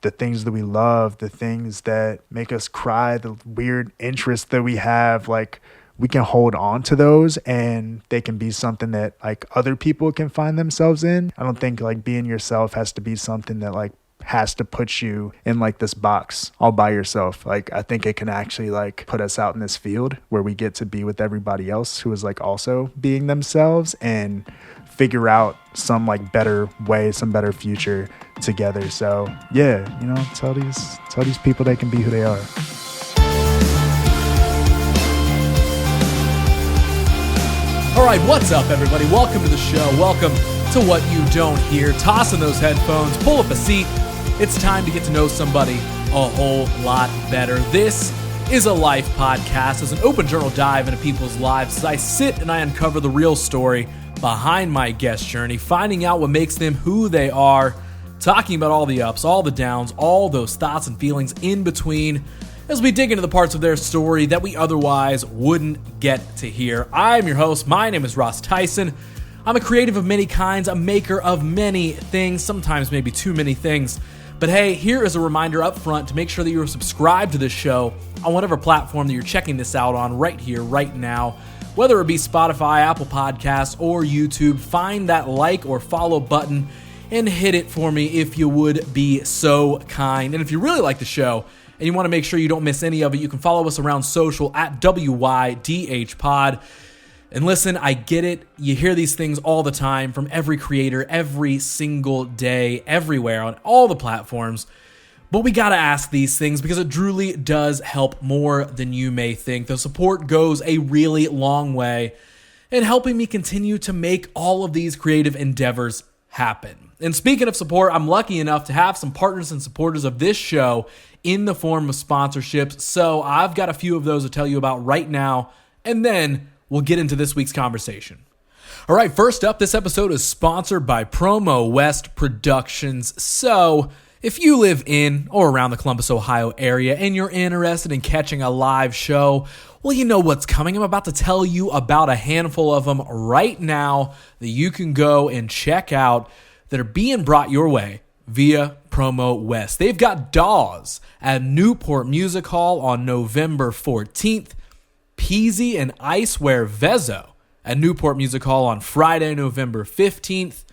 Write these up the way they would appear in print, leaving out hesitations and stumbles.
the things that we love, the things that make us cry, the weird interests that we have, like we can hold on to those and they can be something that like other people can find themselves in. I don't think like being yourself has to be something that like has to put you in like this box all by yourself. Like I think it can actually like put us out in this field where we get to be with everybody else who is like also being themselves and figure out some like better way, some better future together. So yeah, you know, tell these people they can be who they are. All right, what's up, everybody? Welcome to the show. Welcome to What You Don't Hear. Toss in those headphones, pull up a seat. It's time to get to know somebody a whole lot better. This is a life podcast. It's an open journal dive into people's lives as I sit and I uncover the real story behind my guest journey, finding out what makes them who they are, talking about all the ups, all the downs, all those thoughts and feelings in between as we dig into the parts of their story that we otherwise wouldn't get to hear. I'm your host. My name is Ross Theisen. I'm a creative of many kinds, a maker of many things, sometimes maybe too many things. But hey, here is a reminder up front to make sure that you're subscribed to this show on whatever platform that you're checking this out on right here, right now. Whether it be Spotify, Apple Podcasts, or YouTube, find that like or follow button and hit it for me if you would be so kind. And if you really like the show and you want to make sure you don't miss any of it, you can follow us around social at WYDH Pod. And listen, I get it. You hear these things all the time from every creator, every single day, everywhere, on all the platforms. But we got to ask these things because it truly does help more than you may think. The support goes a really long way in helping me continue to make all of these creative endeavors happen. And speaking of support, I'm lucky enough to have some partners and supporters of this show in the form of sponsorships. So I've got a few of those to tell you about right now, and then we'll get into this week's conversation. All right, first up, this episode is sponsored by Promo West Productions. So if you live in or around the Columbus, Ohio area and you're interested in catching a live show, well, you know what's coming. I'm about to tell you about a handful of them right now that you can go and check out that are being brought your way via Promo West. They've got Dawes at Newport Music Hall on November 14th. Peasy and Icewear Vezo at Newport Music Hall on Friday, November 15th.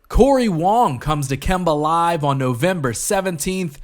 Corey Wong comes to Kemba Live on November 17th.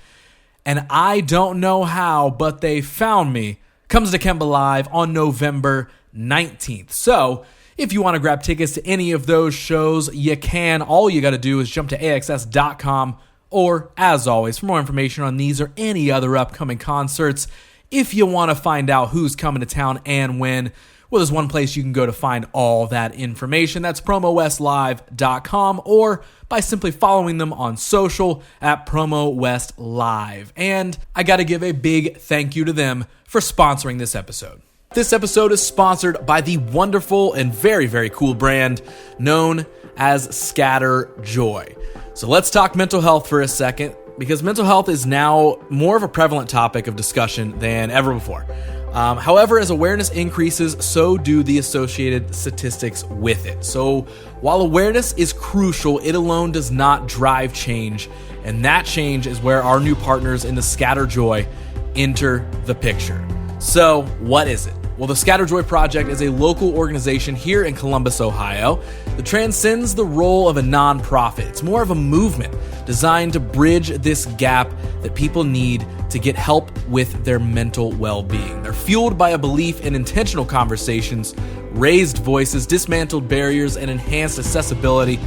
And I don't know how, but they found me, comes to Kemba Live on November 19th. So if you want to grab tickets to any of those shows, you can. All you got to do is jump to AXS.com, or as always, for more information on these or any other upcoming concerts, if you want to find out who's coming to town and when, well, there's one place you can go to find all that information. That's promowestlive.com, or by simply following them on social at promowestlive. And I got to give a big thank you to them for sponsoring this episode. This episode is sponsored by the wonderful and very, very cool brand known as Scatter Joy. So let's talk mental health for a second, because mental health is now more of a prevalent topic of discussion than ever before. However, as awareness increases, so do the associated statistics with it. So while awareness is crucial, it alone does not drive change. And that change is where our new partners in the Scatter Joy enter the picture. So what is it? Well, the Scatter Joy Project is a local organization here in Columbus, Ohio, that transcends the role of a nonprofit. It's more of a movement designed to bridge this gap that people need to get help with their mental well-being. They're fueled by a belief in intentional conversations, raised voices, dismantled barriers, and enhanced accessibility.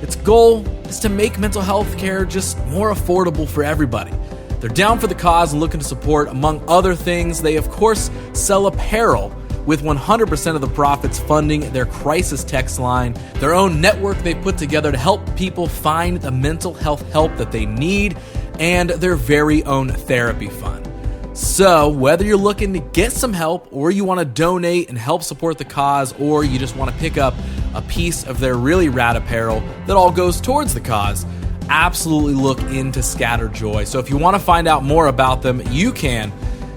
Its goal is to make mental health care just more affordable for everybody. They're down for the cause and looking to support, among other things. They, of course, sell apparel, with 100% of the profits funding their crisis text line, their own network they put together to help people find the mental health help that they need, and their very own therapy fund. So whether you're looking to get some help, or you want to donate and help support the cause, or you just want to pick up a piece of their really rad apparel that all goes towards the cause, absolutely look into Scatter Joy. So if you want to find out more about them, you can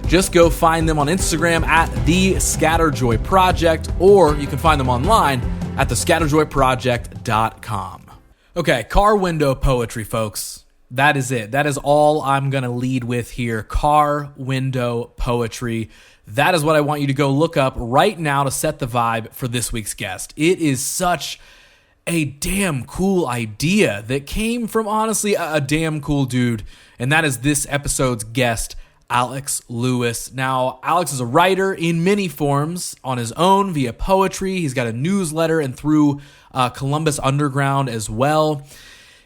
just go find them on Instagram at The Scatter Joy Project, or you can find them online at thescatterjoyproject.com. Okay, car window poetry, folks. That is it. That is all I'm going to lead with here. Car window poetry. That is what I want you to go look up right now to set the vibe for this week's guest. It is such a damn cool idea that came from, honestly, a damn cool dude, and that is this episode's guest, Alex Lewis. Now, Alex is a writer in many forms on his own via poetry. He's got a newsletter and through Columbus Underground as well.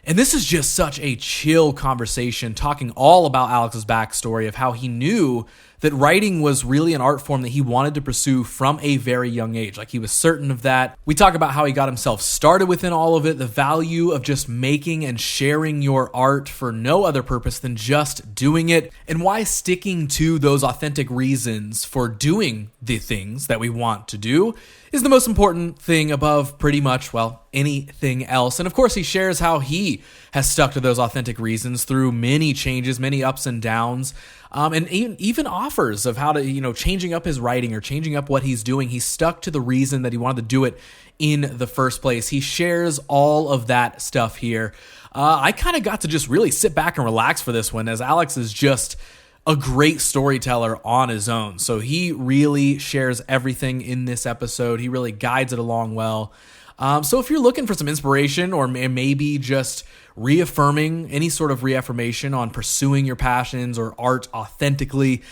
And this is just such a chill conversation, talking all about Alex's backstory of how he knew that writing was really an art form that he wanted to pursue from a very young age. Like, he was certain of that. We talk about how he got himself started within all of it, the value of just making and sharing your art for no other purpose than just doing it, and why sticking to those authentic reasons for doing the things that we want to do is the most important thing above pretty much, well, anything else. And of course, he shares how he has stuck to those authentic reasons through many changes, many ups and downs, and even offers of how to, changing up his writing or changing up what he's doing. He stuck to the reason that he wanted to do it in the first place. He shares all of that stuff here. I kind of got to just really sit back and relax for this one, as Alex is just a great storyteller on his own. So he really shares everything in this episode. He really guides it along well. So if you're looking for some inspiration, or maybe just reaffirming any sort of reaffirmation on pursuing your passions or art authentically,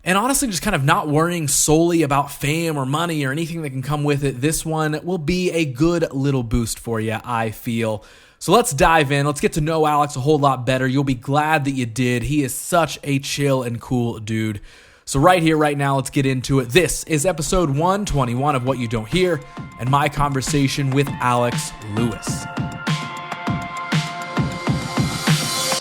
and honestly just kind of not worrying solely about fame or money or anything that can come with it, this one will be a good little boost for you, I feel. So let's dive in. Let's get to know Alex a whole lot better. You'll be glad that you did. He is such a chill and cool dude. So right here, right now, let's get into it. This is episode 121 of What You Don't Hear, and my conversation with Alex Lewis.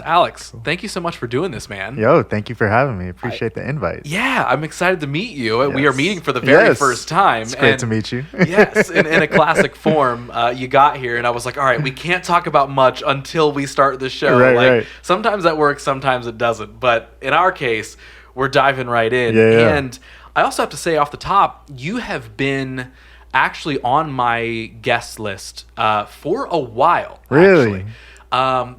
Alex, thank you so much for doing this, man. Yo, thank you for having me. Appreciate the invite. Yeah, I'm excited to meet you. Yes. We are meeting for the very first time. It's great to meet you. Yes, in a classic form. You got here, and I was like, all right, we can't talk about much until we start the show. Right. Sometimes that works, sometimes it doesn't. But in our case, we're diving right in. Yeah. And I also have to say off the top, you have been actually on my guest list for a while. Really? Actually.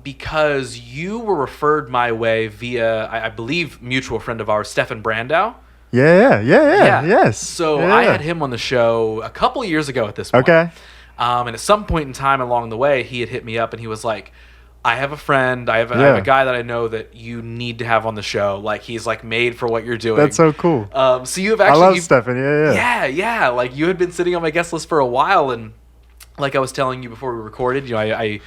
Because you were referred my way via, I believe, mutual friend of ours, Stefan Brandow. Yeah. Yes. So I had him on the show a couple years ago at this point. Okay. And at some point in time along the way, he had hit me up and he was like, I have a friend, I have a guy that I know that you need to have on the show. Like, he's like made for what you're doing. That's so cool. So you have actually... I love Stefan, Yeah. Like, you had been sitting on my guest list for a while, and like I was telling you before we recorded, I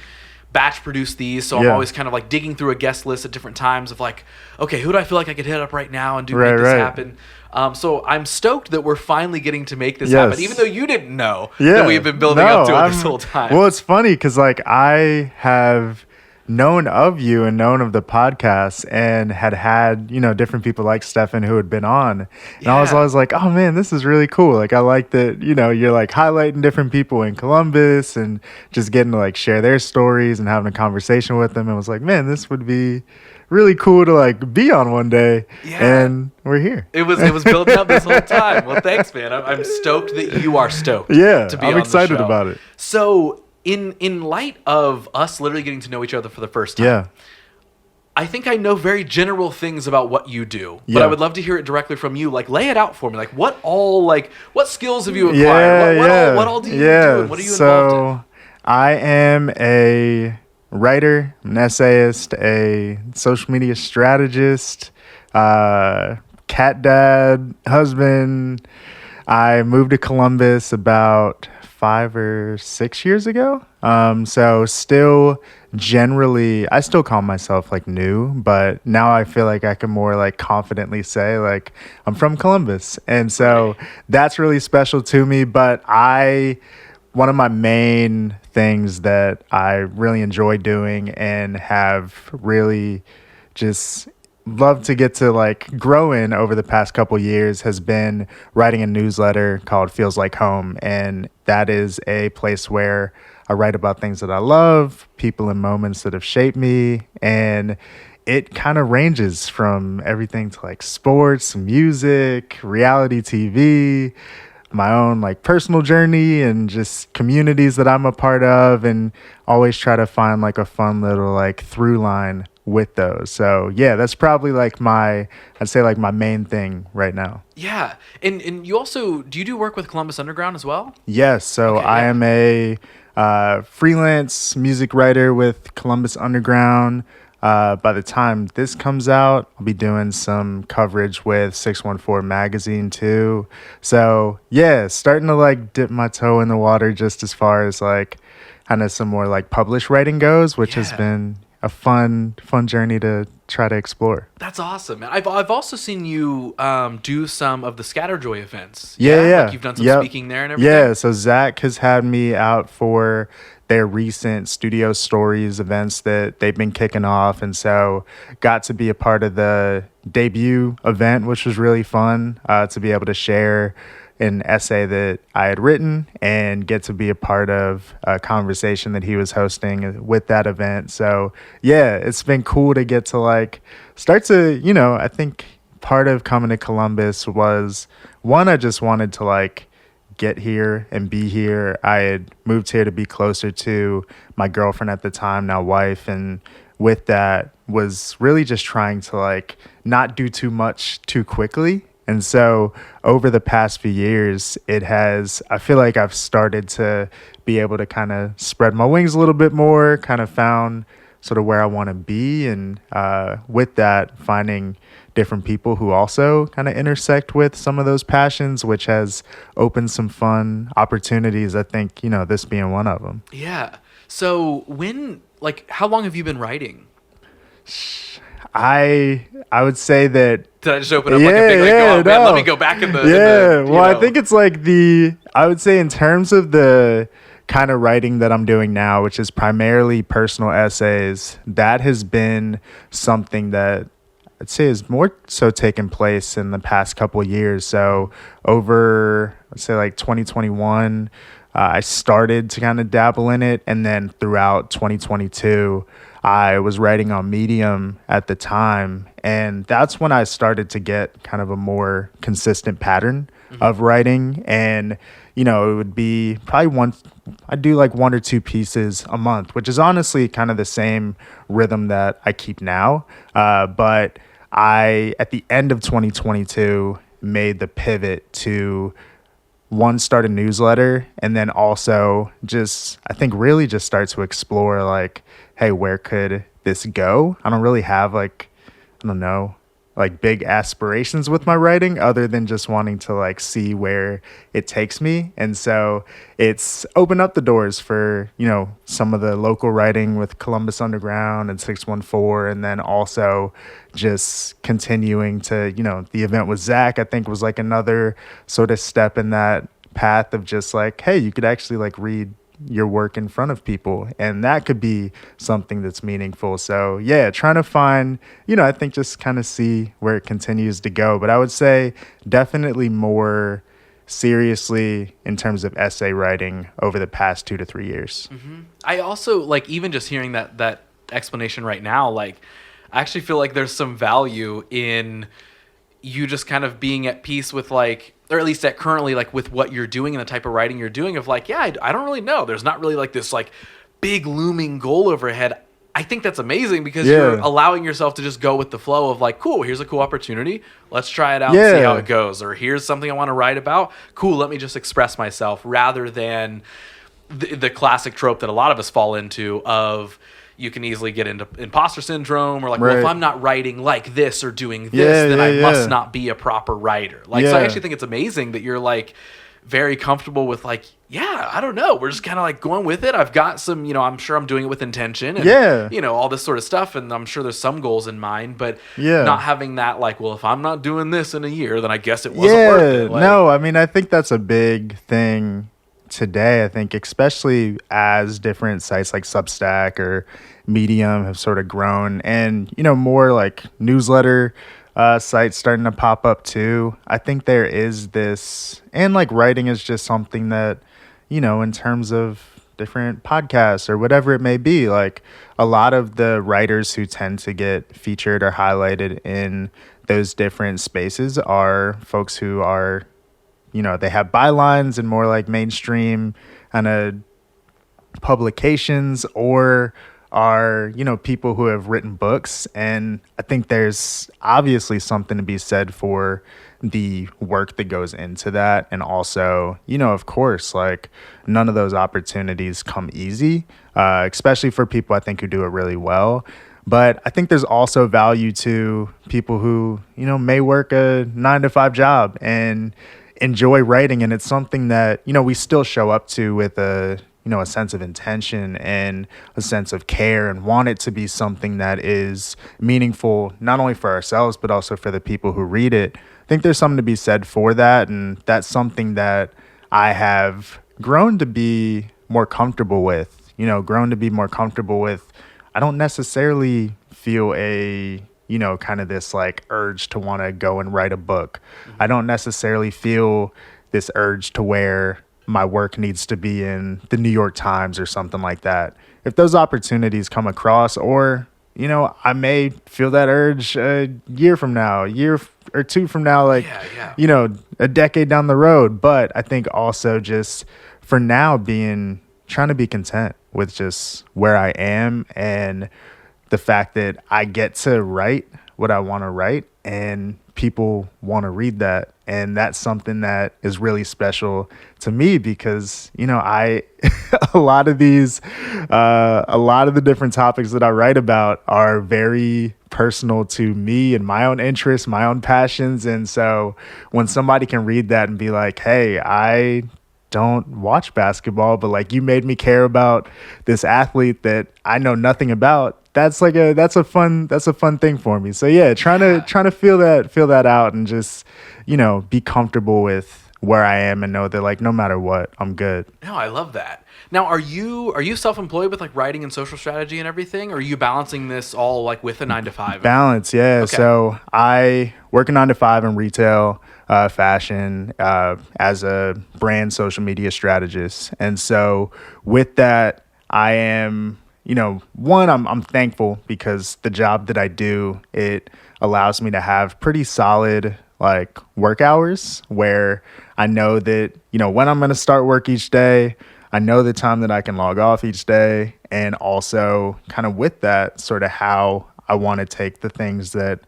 batch produce these, so I'm always kind of like digging through a guest list at different times of like, okay, who do I feel like I could hit up right now and make this happen? So I'm stoked that we're finally getting to make this happen, even though you didn't know that we've been building up to it this whole time. Well, it's funny because like I have known of you and known of the podcast and had different people like Stefan who had been on, and I was always like, oh man, this is really cool. Like, I like that you're like highlighting different people in Columbus and just getting to like share their stories and having a conversation with them. And I was like, man, this would be really cool to like be on one day. And we're here. It was building up this whole time. Well, thanks, man. I'm stoked that you are stoked to be on I'm excited the show. about it. So in light of us literally getting to know each other for the first time, I think I know very general things about what you do, but I would love to hear it directly from you. Like, lay it out for me. Like, what skills have you acquired? What all do you do? And what are you involved in? I am a writer, an essayist, a social media strategist, cat dad, husband. I moved to Columbus about 5 or 6 years ago. So still generally, I still call myself like new, but now I feel like I can more like confidently say like I'm from Columbus. And so that's really special to me. But one of my main things that I really enjoy doing and have really just loved to get to like grow in over the past couple years has been writing a newsletter called Feels Like Home. And that is a place where I write about things that I love, people and moments that have shaped me. And it kind of ranges from everything to like sports, music, reality TV, my own like personal journey, and just communities that I'm a part of, and always try to find like a fun little like through line with those. So yeah, that's probably like I'd say like my main thing right now. Yeah. And you also, do you do work with Columbus Underground as well? Yes, so Okay, I yeah. am a freelance music writer with Columbus Underground. By the time this comes out, I'll be doing some coverage with 614 Magazine too. So yeah, starting to like dip my toe in the water just as far as like kind of some more like published writing goes, which has Yeah. been a fun journey to try to explore. That's awesome, man. I've also seen you do some of the Scatterjoy events. Yeah, yeah. Like you've done some Yep. speaking there and everything. Yeah, so Zach has had me out for their recent Studio Stories events that they've been kicking off. And so got to be a part of the debut event, which was really fun to be able to share an essay that I had written and get to be a part of a conversation that he was hosting with that event. So yeah, it's been cool to get to like start to, I think part of coming to Columbus was one, I just wanted to like get here and be here. I had moved here to be closer to my girlfriend at the time, now wife, and with that was really just trying to like not do too much too quickly. And so over the past few years, I feel like I've started to be able to kind of spread my wings a little bit more, kind of found sort of where I want to be. And with that, finding different people who also kind of intersect with some of those passions, which has opened some fun opportunities. I think, this being one of them. Yeah. So how long have you been writing? I would say that. Did I just open up like a big, like, oh, man, let me go back in the... I think it's like I would say in terms of the kind of writing that I'm doing now, which is primarily personal essays, that has been something that I'd say is more so taken place in the past couple of years. So over, let's say like 2021, I started to kind of dabble in it. And then throughout 2022, I was writing on Medium at the time. And that's when I started to get kind of a more consistent pattern of writing. And, it would be probably I'd do like 1 or 2 pieces a month, which is honestly kind of the same rhythm that I keep now. But I, at the end of 2022, made the pivot to one, start a newsletter, and then also I think really just start to explore like, hey, where could this go? I don't really have like big aspirations with my writing other than just wanting to like see where it takes me. And so it's opened up the doors for, some of the local writing with Columbus Underground and 614. And then also just continuing to, the event with Zach, I think was like another sort of step in that path of just like, hey, you could actually like read your work in front of people, and that could be something that's meaningful. So yeah, trying to find, I think just kind of see where it continues to go. But I would say definitely more seriously in terms of essay writing over the past 2 to 3 years. I also like, even just hearing that explanation right now, like I actually feel like there's some value in you just kind of being at peace with like, or at least at currently like with what you're doing and the type of writing you're doing of like, yeah, I don't really know. There's not really like this like big looming goal overhead. I think that's amazing because you're allowing yourself to just go with the flow of like, cool, here's a cool opportunity. Let's try it out and see how it goes. Or here's something I want to write about. Cool, let me just express myself, rather than the classic trope that a lot of us fall into of you can easily get into imposter syndrome or like, well, if I'm not writing like this or doing this, then I must not be a proper writer. Like, so I actually think it's amazing that you're like very comfortable with like, yeah, I don't know. We're just kind of like going with it. I've got some, I'm sure I'm doing it with intention and, all this sort of stuff. And I'm sure there's some goals in mind, but not having that like, well, if I'm not doing this in a year, then I guess it wasn't worth it. Like, no, I mean, I think that's a big thing today. I think especially as different sites like Substack or Medium have sort of grown, and more like newsletter sites starting to pop up too. I think there is this, and like writing is just something that in terms of different podcasts or whatever it may be, like a lot of the writers who tend to get featured or highlighted in those different spaces are folks who are they have bylines and more like mainstream kind of publications, or are, people who have written books. And I think there's obviously something to be said for the work that goes into that. And also, of course, like none of those opportunities come easy, especially for people I think who do it really well. But I think there's also value to people who, may work a 9-to-5 job and enjoy writing. And it's something that, we still show up to with a sense of intention and a sense of care and want it to be something that is meaningful, not only for ourselves, but also for the people who read it. I think there's something to be said for that. And that's something that I have grown to be more comfortable with, I don't necessarily feel a, kind of this like urge to want to go and write a book. I don't necessarily feel this urge to where my work needs to be in the New York Times or something like that. If those opportunities come across, or, I may feel that urge a year or two from now, like, a decade down the road. But I think also just for now trying to be content with just where I am and the fact that I get to write what I want to write and people want to read that. And that's something that is really special to me because, a lot of the different topics that I write about are very personal to me and my own interests, my own passions. And so when somebody can read that and be like, hey, I don't watch basketball, but like you made me care about this athlete that I know nothing about. That's a fun thing for me. So yeah, trying to feel that out and just, be comfortable with where I am and know that like no matter what, I'm good. No, I love that. Now, are you self-employed with like writing and social strategy and everything? Or are you balancing this all like with a 9-to-5? Balance, yeah. Okay. So I work a 9-to-5 in retail, fashion, as a brand social media strategist. And so with that, I am, I'm thankful because the job that I do, it allows me to have pretty solid like work hours where I know that, when I'm going to start work each day, I know the time that I can log off each day. And also kind of with that sort of how I want to take the things that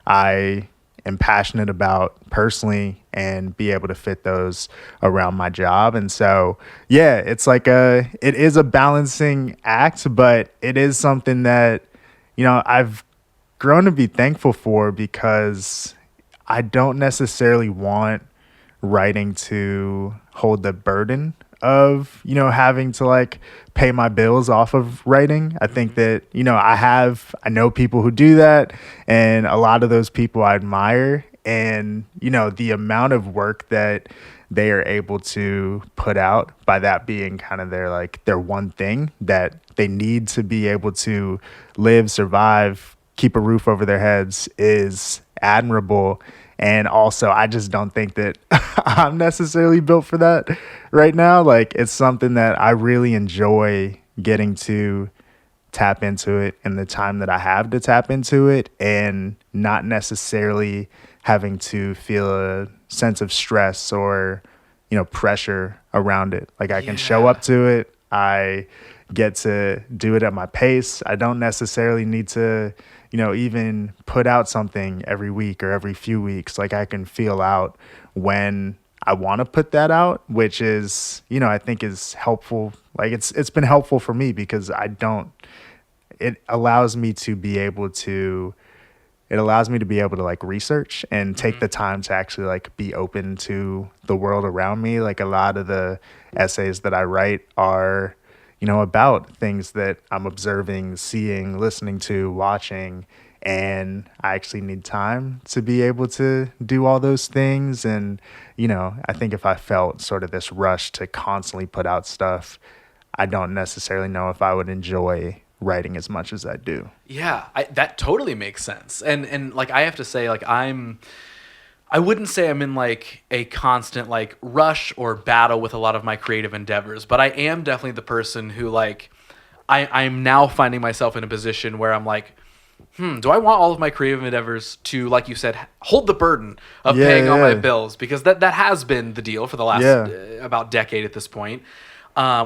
I am passionate about personally and be able to fit those around my job. And so, yeah, it's like it is a balancing act, but it is something that, I've grown to be thankful for because I don't necessarily want writing to hold the burden of, having to like pay my bills off of writing. I think that, I know people who do that and a lot of those people I admire and, the amount of work that they are able to put out by that being kind of their one thing that they need to be able to live, survive, keep a roof over their heads is admirable. And also, I just don't think that I'm necessarily built for that right now. Like, it's something that I really enjoy getting to tap into it in the time that I have to tap into it and not necessarily having to feel a sense of stress or, pressure around it. Like, I can show up to it. I get to do it at my pace. I don't necessarily need to even put out something every week or every few weeks. Like I can feel out when I want to put that out, which is, I think is helpful. Like it's been helpful for me because it allows me to be able to like research and take the time to actually like be open to the world around me. Like a lot of the essays that I write are, about things that I'm observing, seeing, listening to, watching, and I actually need time to be able to do all those things. And, I think if I felt sort of this rush to constantly put out stuff, I don't necessarily know if I would enjoy writing as much as I do. Yeah, that totally makes sense. And like, I have to say, like, I wouldn't say I'm in like a constant like rush or battle with a lot of my creative endeavors, but I am definitely the person who like, I'm now finding myself in a position where I'm like, do I want all of my creative endeavors to, like you said, hold the burden of paying all my bills? Because that has been the deal for the last about decade at this point.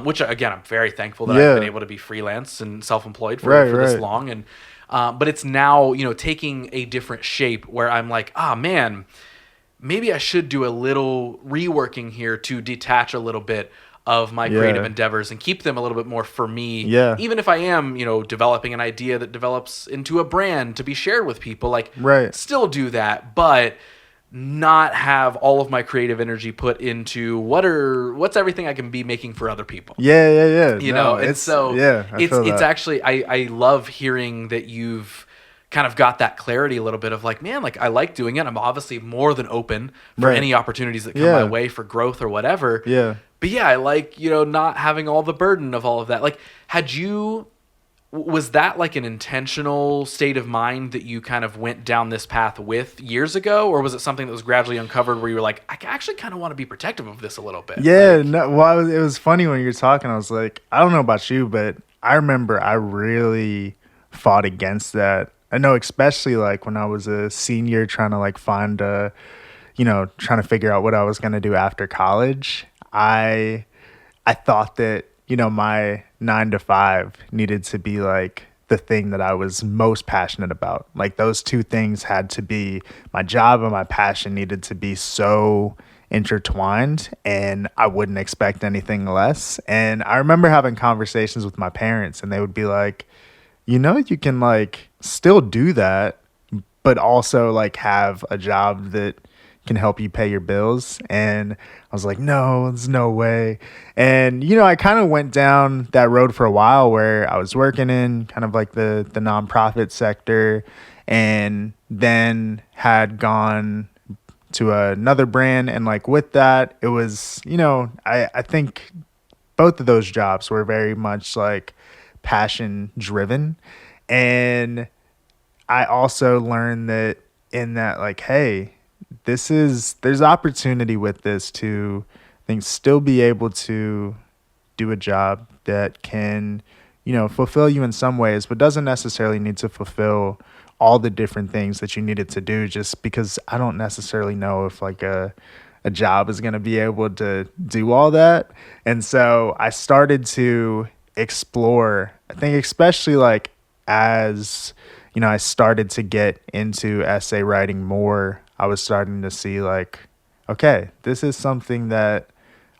which again, I'm very thankful that I've been able to be freelance and self-employed for this long. And, but it's now, taking a different shape where I'm like, man, maybe I should do a little reworking here to detach a little bit of my creative endeavors and keep them a little bit more for me. Yeah. Even if I am, developing an idea that develops into a brand to be shared with people, like still do that, but not have all of my creative energy put into what's everything I can be making for other people. Yeah. It's actually, I love hearing that you've kind of got that clarity a little bit of like, man, like I like doing it. I'm obviously more than open for any opportunities that come my way for growth or whatever. Yeah. But I like, not having all the burden of all of that. Like, was that like an intentional state of mind that you kind of went down this path with years ago? Or was it something that was gradually uncovered where you were like, I actually kind of want to be protective of this a little bit? Yeah. It was funny when you were talking. I was like, I don't know about you, but I remember I really fought against that. I know, especially like when I was a senior trying to like find trying to figure out what I was going to do after college. I thought that, my 9 to 5 needed to be like the thing that I was most passionate about. Like those two things had to be, my job and my passion needed to be so intertwined, and I wouldn't expect anything less. And I remember having conversations with my parents, and they would be like, you can like still do that, but also like have a job that can help you pay your bills. And I was like, no, there's no way. And, I kind of went down that road for a while where I was working in kind of like the nonprofit sector, and then had gone to another brand. And like with that, it was, I think both of those jobs were very much like passion driven. And I also learned that in that, like, hey, there's opportunity with this to, I think, still be able to do a job that can, fulfill you in some ways, but doesn't necessarily need to fulfill all the different things that you need it to do, just because I don't necessarily know if like a job is going to be able to do all that. And so I started to explore, I think, especially like as, I started to get into essay writing more, I was starting to see like, okay, this is something that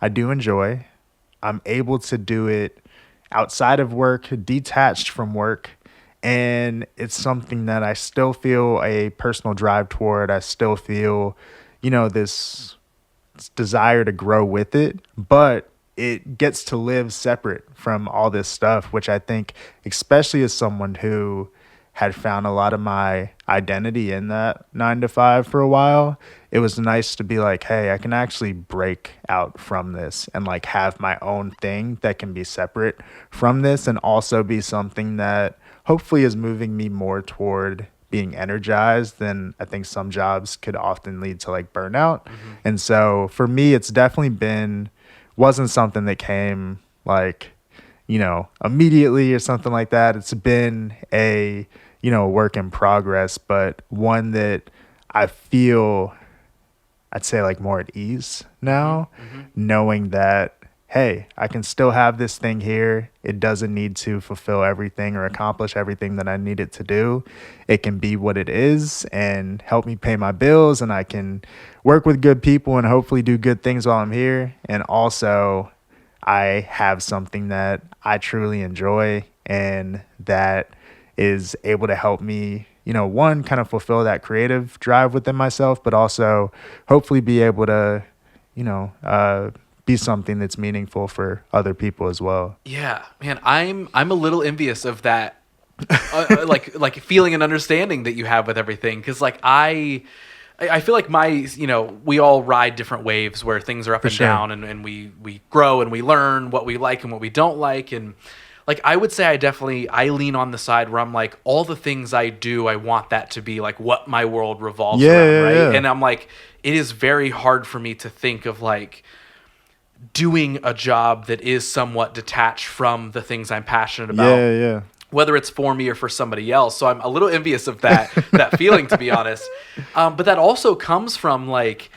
I do enjoy. I'm able to do it outside of work, detached from work. And it's something that I still feel a personal drive toward. I still feel, this desire to grow with it, but it gets to live separate from all this stuff, which I think, especially as someone who had found a lot of my identity in that 9 to 5 for a while, it was nice to be like, hey, I can actually break out from this and like have my own thing that can be separate from this, and also be something that hopefully is moving me more toward being energized than I think some jobs could often lead to like burnout. Mm-hmm. And so for me, it's definitely wasn't something that came like, immediately or something like that. It's been a, work in progress, but one that I feel, I'd say like more at ease now, knowing that, hey, I can still have this thing here. It doesn't need to fulfill everything or accomplish everything that I need it to do. It can be what it is and help me pay my bills, and I can work with good people and hopefully do good things while I'm here. And also, I have something that I truly enjoy and that is able to help me, one, kind of fulfill that creative drive within myself, but also hopefully be able to, be something that's meaningful for other people as well. Yeah, man, I'm a little envious of that, like feeling and understanding that you have with everything, because like I feel like we all ride different waves where things are up and down, and we grow and we learn what we like and what we don't like. And like, I would say I lean on the side where I'm like, all the things I do, I want that to be like what my world revolves around, right? Yeah. And I'm like, it is very hard for me to think of like doing a job that is somewhat detached from the things I'm passionate about. Yeah. Whether it's for me or for somebody else. So I'm a little envious of that feeling, to be honest. But that also comes from like,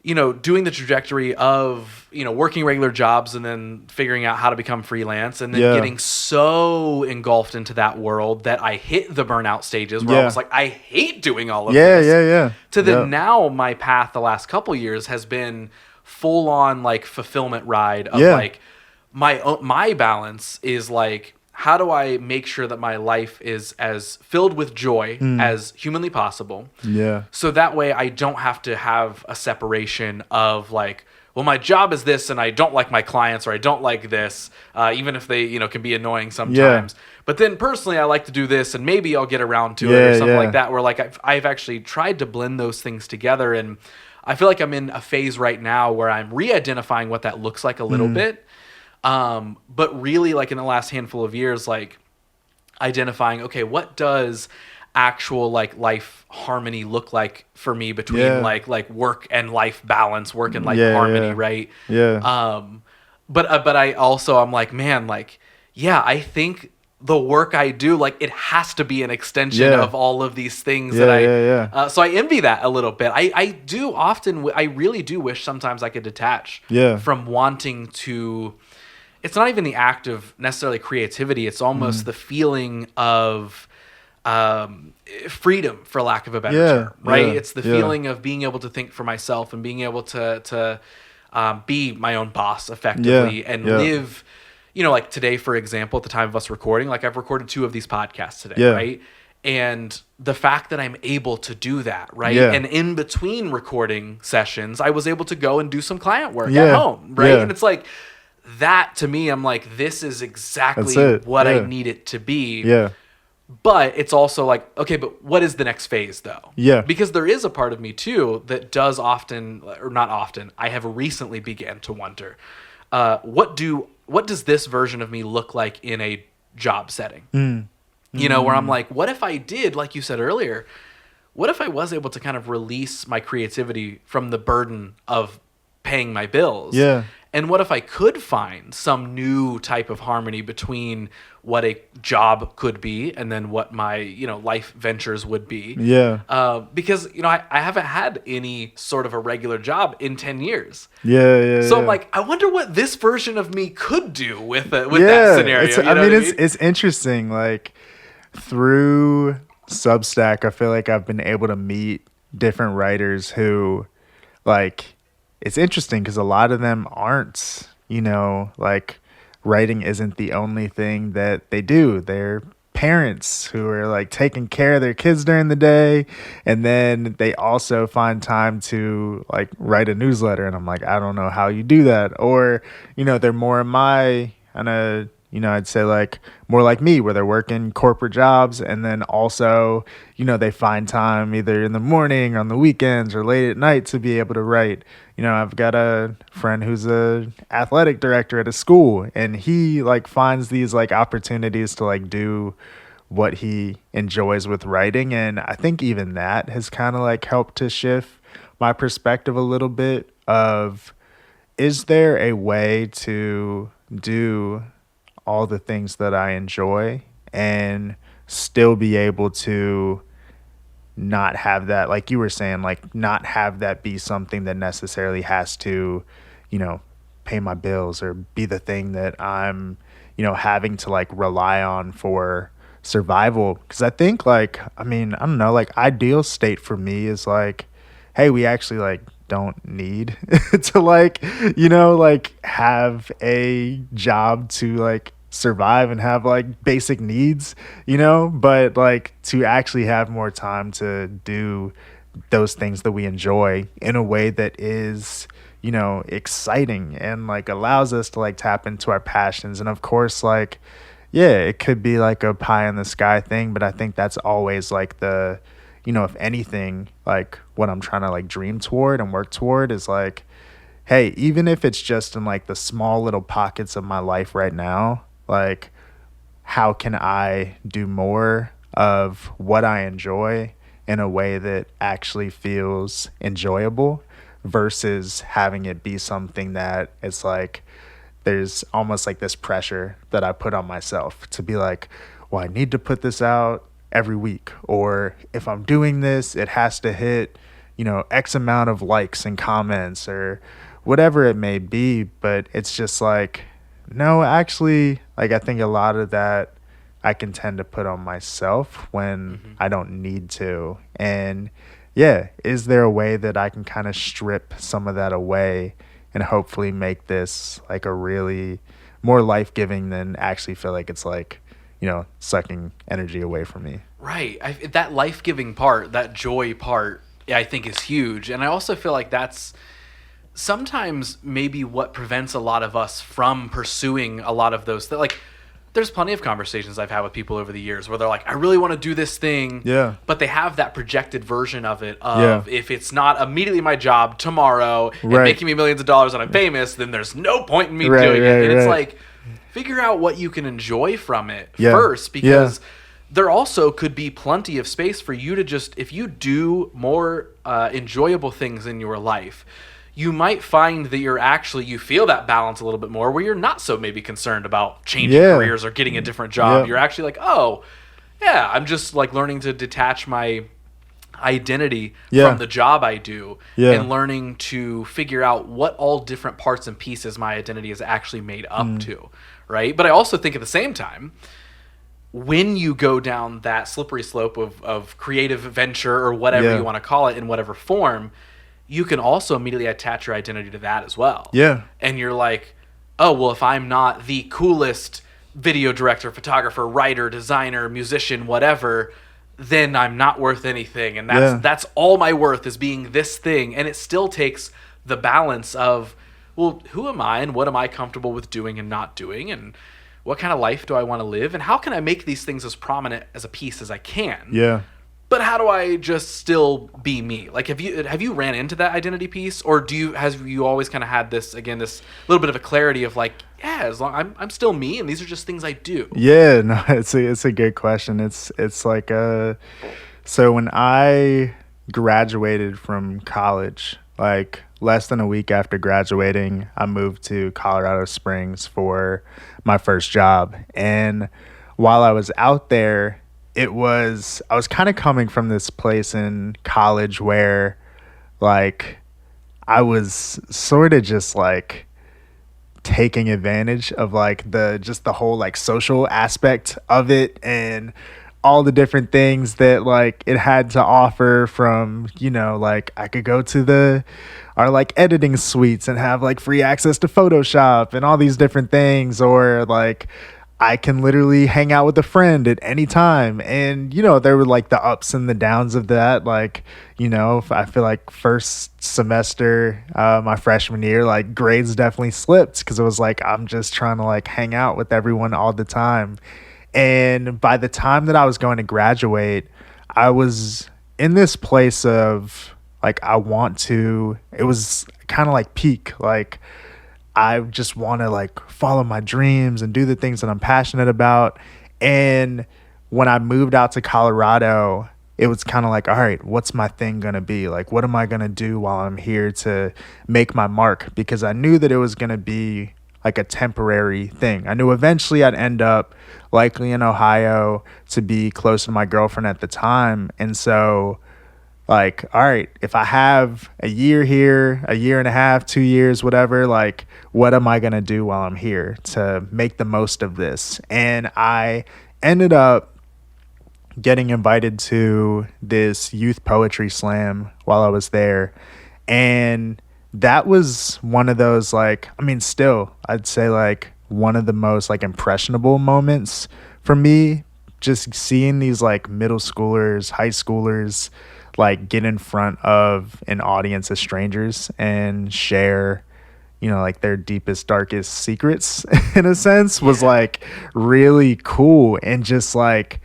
doing the trajectory of, working regular jobs and then figuring out how to become freelance and then getting so engulfed into that world that I hit the burnout stages where I was like, I hate doing all of this. Yeah. To then now my path the last couple years has been full on like fulfillment ride of like my balance is like, how do I make sure that my life is as filled with joy as humanly possible? Yeah. So that way I don't have to have a separation of like, well, my job is this and I don't like my clients or I don't like this, even if they, can be annoying sometimes. Yeah. But then personally, I like to do this and maybe I'll get around to it or something like that, where like I've actually tried to blend those things together. And I feel like I'm in a phase right now where I'm re-identifying what that looks like a little bit. But really like in the last handful of years, like identifying, okay, what does actual like life harmony look like for me between like work and life balance, work and life harmony. Right. Yeah. But I also, I'm like, man, like, I think the work I do, like it has to be an extension of all of these things that so I envy that a little bit. I do often, I really do wish sometimes I could detach from wanting to. It's not even the act of necessarily creativity. It's almost the feeling of freedom, for lack of a better term, right? It's the feeling of being able to think for myself and being able to be my own boss effectively and live, like today, for example, at the time of us recording, like I've recorded 2 of these podcasts today, right? And the fact that I'm able to do that, right? And in between recording sessions, I was able to go and do some client work at home, right? And it's like, that to me, I'm like, this is exactly what I need it to be. Yeah. But it's also like, okay, but what is the next phase though? Yeah. Because there is a part of me too that does often, or not often, I have recently began to wonder, what does this version of me look like in a job setting? Where I'm like, what if I did, like you said earlier, what if I was able to kind of release my creativity from the burden of paying my bills? Yeah. And what if I could find some new type of harmony between what a job could be and then what my, life ventures would be? Yeah. Because, I haven't had any sort of a regular job in 10 years. Yeah. So I'm like, I wonder what this version of me could do with that scenario. It's interesting. Like through Substack, I feel like I've been able to meet different writers who like, it's interesting because a lot of them aren't, like writing isn't the only thing that they do. They're parents who are like taking care of their kids during the day. And then they also find time to like write a newsletter. And I'm like, I don't know how you do that. Or, they're more in my kind of, I'd say like more like me where they're working corporate jobs and then also, they find time either in the morning, on the weekends or late at night to be able to write. I've got a friend who's a athletic director at a school and he like finds these like opportunities to like do what he enjoys with writing. And I think even that has kind of like helped to shift my perspective a little bit of, is there a way to do all the things that I enjoy and still be able to not have that, like you were saying, like not have that be something that necessarily has to, pay my bills or be the thing that I'm, having to like rely on for survival. Because I think like, I don't know, like ideal state for me is like, hey, we actually like don't need to like, like have a job to like survive and have like basic needs, but like to actually have more time to do those things that we enjoy in a way that is, exciting and like allows us to like tap into our passions. And of course, like, it could be like a pie in the sky thing, but I think that's always like the, if anything, like what I'm trying to like dream toward and work toward is like, hey, even if it's just in like the small little pockets of my life right now, like, how can I do more of what I enjoy in a way that actually feels enjoyable versus having it be something that it's like, there's almost like this pressure that I put on myself to be like, well, I need to put this out every week. Or if I'm doing this, it has to hit, X amount of likes and comments or whatever it may be. But it's just like, no, actually, like, I think a lot of that I can tend to put on myself when I don't need to. And yeah, is there a way that I can kind of strip some of that away and hopefully make this like a really more life-giving than actually feel like it's like, sucking energy away from me? Right. That life-giving part, that joy part, I think is huge. And I also feel like that's sometimes maybe what prevents a lot of us from pursuing a lot of those. Like, there's plenty of conversations I've had with people over the years where they're like, I really want to do this thing. Yeah. But they have that projected version of it of if it's not immediately my job tomorrow and making me millions of dollars and I'm famous, then there's no point in me doing it. And it's like, figure out what you can enjoy from it first, because there also could be plenty of space for you to just, if you do more enjoyable things in your life, you might find that you feel that balance a little bit more where you're not so maybe concerned about changing careers or getting a different job. You're actually like, oh, yeah, I'm just like learning to detach my identity from the job I do and learning to figure out what all different parts and pieces my identity is actually made up to, right? But I also think at the same time, when you go down that slippery slope of creative venture or whatever you want to call it in whatever form, you can also immediately attach your identity to that as well. Yeah. And you're like, oh, well, if I'm not the coolest video director, photographer, writer, designer, musician, whatever, then I'm not worth anything. And that's all my worth is being this thing. And it still takes the balance of, well, who am I and what am I comfortable with doing and not doing? And what kind of life do I want to live? And how can I make these things as prominent as a piece as I can? Yeah. But how do I just still be me? Like, have you ran into that identity piece, or have you always kind of had this little bit of a clarity of like, yeah, as long I'm still me, and these are just things I do. Yeah, no, it's a good question. It's like so when I graduated from college, like less than a week after graduating, I moved to Colorado Springs for my first job, and while I was out there, I was kind of coming from this place in college where like I was sort of just like taking advantage of like the whole like social aspect of it and all the different things that like it had to offer from, like I could go to our like editing suites and have like free access to Photoshop and all these different things, or like I can literally hang out with a friend at any time. And, there were like the ups and the downs of that. Like, I feel like first semester, my freshman year, like grades definitely slipped because it was like, I'm just trying to like hang out with everyone all the time. And by the time that I was going to graduate, I was in this place of like, it was kind of like peak, like, I just want to like follow my dreams and do the things that I'm passionate about. And when I moved out to Colorado, it was kind of like, all right, what's my thing going to be? Like, what am I going to do while I'm here to make my mark? Because I knew that it was going to be like a temporary thing. I knew eventually I'd end up likely in Ohio to be close to my girlfriend at the time. And so like, all right, if I have a year here, a year and a half, 2 years, whatever, like, what am I going to do while I'm here to make the most of this? And I ended up getting invited to this youth poetry slam while I was there. And that was one of those, like, I mean, still, I'd say like one of the most like impressionable moments for me, just seeing these like middle schoolers, high schoolers, like get in front of an audience of strangers and share, like their deepest, darkest secrets in a sense was like really cool. And just like,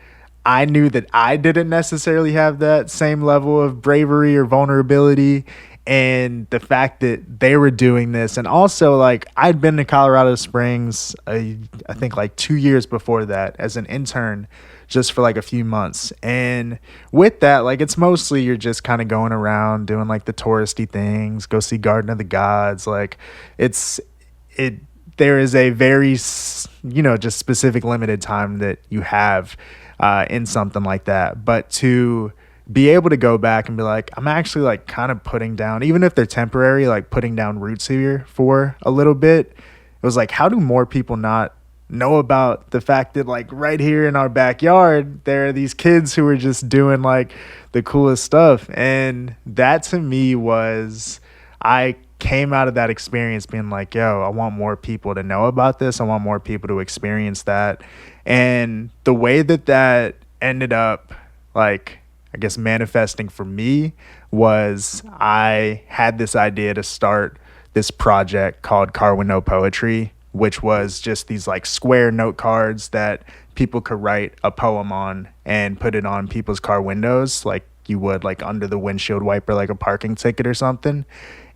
I knew that I didn't necessarily have that same level of bravery or vulnerability. And the fact that they were doing this, and also like I'd been to Colorado Springs, I think like 2 years before that as an intern, just for like a few months. And with that, like it's mostly you're just kind of going around doing like the touristy things, go see Garden of the Gods. Like there is a very, just specific limited time that you have in something like that. But to be able to go back and be like, I'm actually like kind of putting down, even if they're temporary, like putting down roots here for a little bit. It was like, how do more people not know about the fact that like right here in our backyard, there are these kids who are just doing like the coolest stuff. And that to me was, I came out of that experience being like, yo, I want more people to know about this. I want more people to experience that. And the way that that ended up, like, I guess manifesting for me was I had this idea to start this project called Car with No Poetry, which was just these like square note cards that people could write a poem on and put it on people's car windows, like you would like under the windshield wiper, like a parking ticket or something.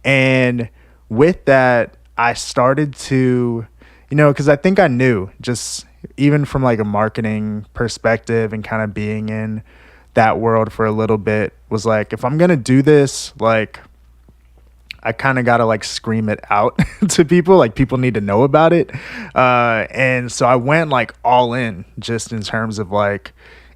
And with that, I started to, because I think I knew, just even from like a marketing perspective and kind of being in that world for a little bit, was like, if I'm going to do this, like, I kind of got to like scream it out to people, like people need to know about it. And so I went like all in, just in terms of like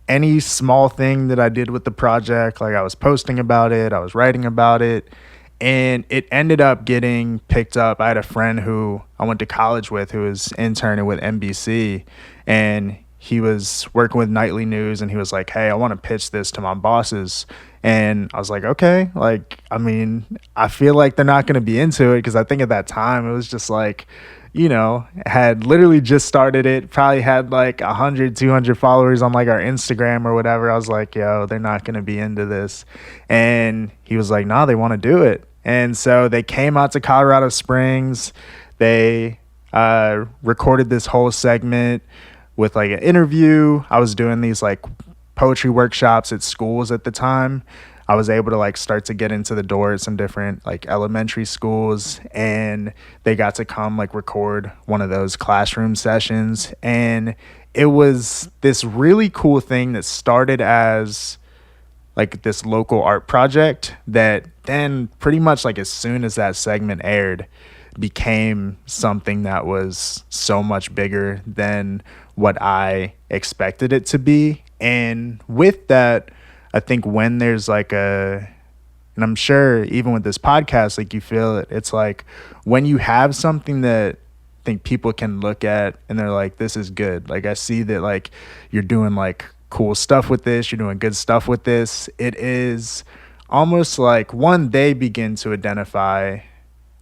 any small thing that I did with the project. Like I was posting about it, I was writing about it, and it ended up getting picked up. I had a friend who I went to college with who was interning with NBC, and he was working with nightly news, and he was like, hey, I want to pitch this to my bosses. And I was like, okay, like, I mean, I feel like they're not going to be into it, because I think at that time it was just like, had literally just started it, probably had like 100, 200 followers on like our Instagram or whatever. I was like, yo, they're not going to be into this. And he was like, no, they want to do it. And so they came out to Colorado Springs. They recorded this whole segment with like an interview. I was doing these like poetry workshops at schools at the time. I was able to like start to get into the door at some different like elementary schools, and they got to come like record one of those classroom sessions. And it was this really cool thing that started as like this local art project that then pretty much like as soon as that segment aired became something that was so much bigger than what I expected it to be. And with that, I think when there's like and I'm sure even with this podcast, like you feel it, it's like when you have something that I think people can look at and they're like, this is good. Like I see that like you're doing like cool stuff with this, you're doing good stuff with this. It is almost like they begin to identify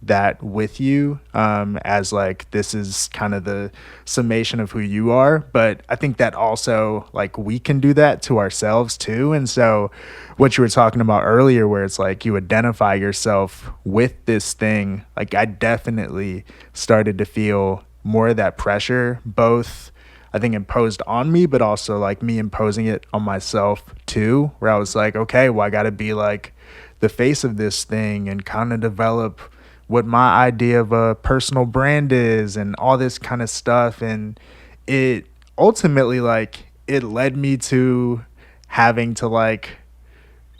that with you, as like this is kind of the summation of who you are. But I think that also like we can do that to ourselves too. And so what you were talking about earlier, where it's like you identify yourself with this thing, like I definitely started to feel more of that pressure, both I think imposed on me, but also like me imposing it on myself too, where I was like, okay, well, I got to be like the face of this thing and kind of develop what my idea of a personal brand is and all this kind of stuff. And it ultimately like it led me to having to like,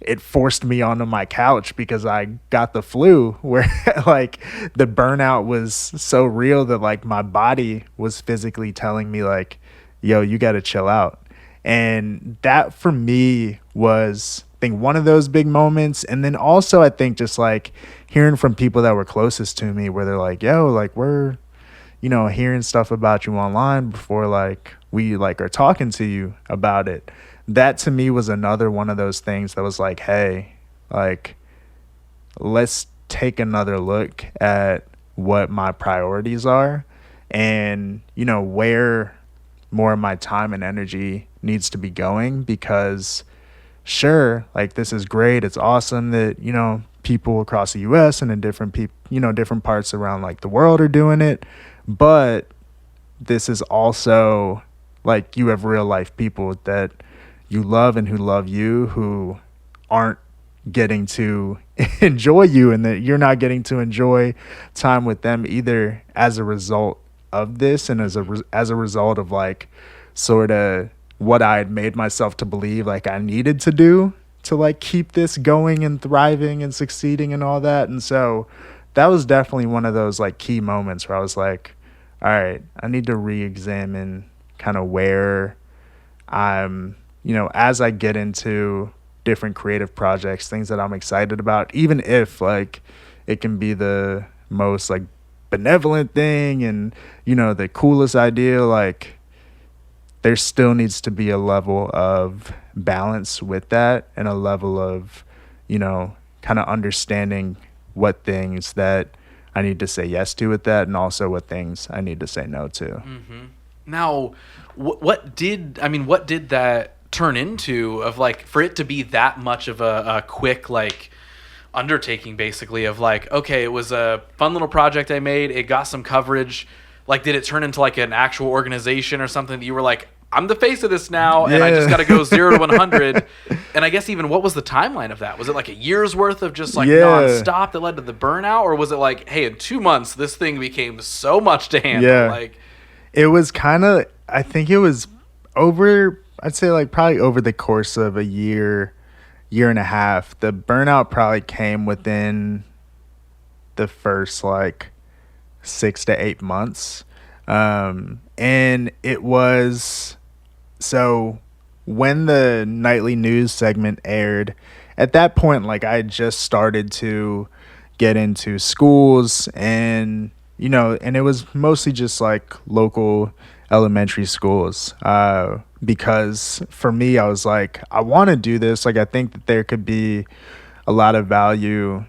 it forced me onto my couch because I got the flu, where like the burnout was so real that like my body was physically telling me like, yo, you got to chill out. And that for me was, I think, one of those big moments. And then also I think just like hearing from people that were closest to me, where they're like, yo, like we're, hearing stuff about you online before like we like are talking to you about it. That to me was another one of those things that was like, hey, like let's take another look at what my priorities are and, where more of my time and energy needs to be going. Because sure, like this is great. It's awesome that, people across the US and in different different parts around like the world are doing it. But this is also like you have real life people that you love and who love you, who aren't getting to enjoy you, and that you're not getting to enjoy time with them either, as a result of this, and as a result of like sort of what I had made myself to believe like I needed to do to like keep this going and thriving and succeeding and all that. And so that was definitely one of those like key moments where I was like, all right, I need to re-examine kind of where I'm, as I get into different creative projects, things that I'm excited about, even if like it can be the most like benevolent thing and, you know, the coolest idea, like there still needs to be a level of balance with that and a level of, you know, kind of understanding what things that I need to say yes to with that and also what things I need to say no to. Mm-hmm. Now, what did that turn into of like for it to be that much of a quick like undertaking basically of like, okay, it was a fun little project I made, it got some coverage. Like, did it turn into like an actual organization or something that you were like, I'm the face of this now, and I just got to go 0 to 100? And I guess even what was the timeline of that? Was it like a year's worth of just like nonstop that led to the burnout, or was it like, hey, in 2 months this thing became so much to handle? Yeah. Like, it was kind of, I think it was over, I'd say like probably over the course of a year and a half. The burnout probably came within the first like 6 to 8 months. And it was, so when the nightly news segment aired, at that point, like I had just started to get into schools and, you know, and it was mostly just like local elementary schools. Because for me, I was like, I want to do this. Like, I think that there could be a lot of value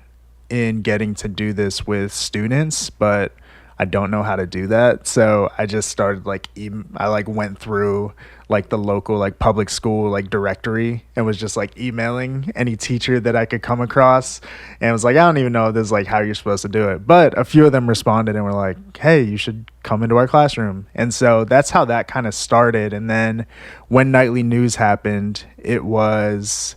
in getting to do this with students, but I don't know how to do that. So I just started like, I like went through like the local like public school like directory and was just like emailing any teacher that I could come across, and was like, I don't even know if this is like how you're supposed to do it. But a few of them responded and were like, hey, you should come into our classroom. And so that's how that kind of started. And then when nightly news happened, it was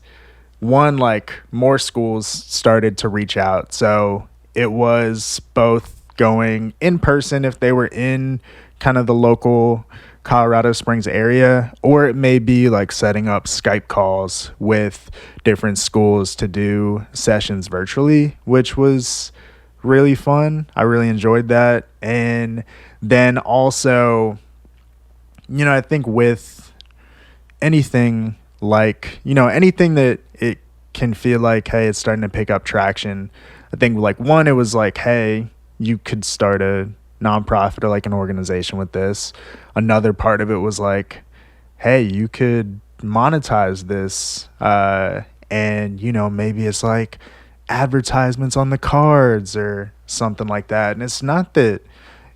one, like more schools started to reach out. So it was both going in person if they were in kind of the local Colorado Springs area, or it may be like setting up Skype calls with different schools to do sessions virtually, which was really fun. I really enjoyed that. And then also, you know, I think with anything like, you know, anything that it can feel like, hey, it's starting to pick up traction. I think like one, it was like, hey, you could start a nonprofit or like an organization with this. Another part of it was like, hey, you could monetize this. And, you know, maybe it's like advertisements on the cards or something like that. And it's not that,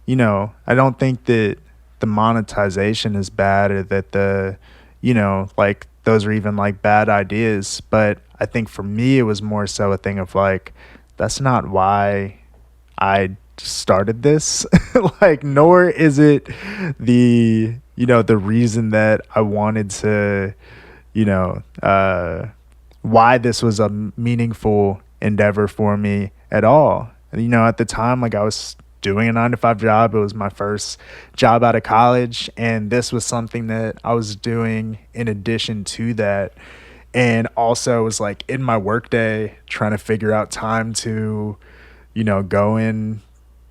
you know, I don't think that the monetization is bad or that the, you know, like those are even like bad ideas. But I think for me, it was more so a thing of like, that's not why I started this. Like, nor is it the, you know, the reason that I wanted to, you know, why this was a meaningful endeavor for me at all. You know, at the time, like I was doing a 9-to-5 job. It was my first job out of college. And this was something that I was doing in addition to that. And also was like in my workday trying to figure out time to, you know, go and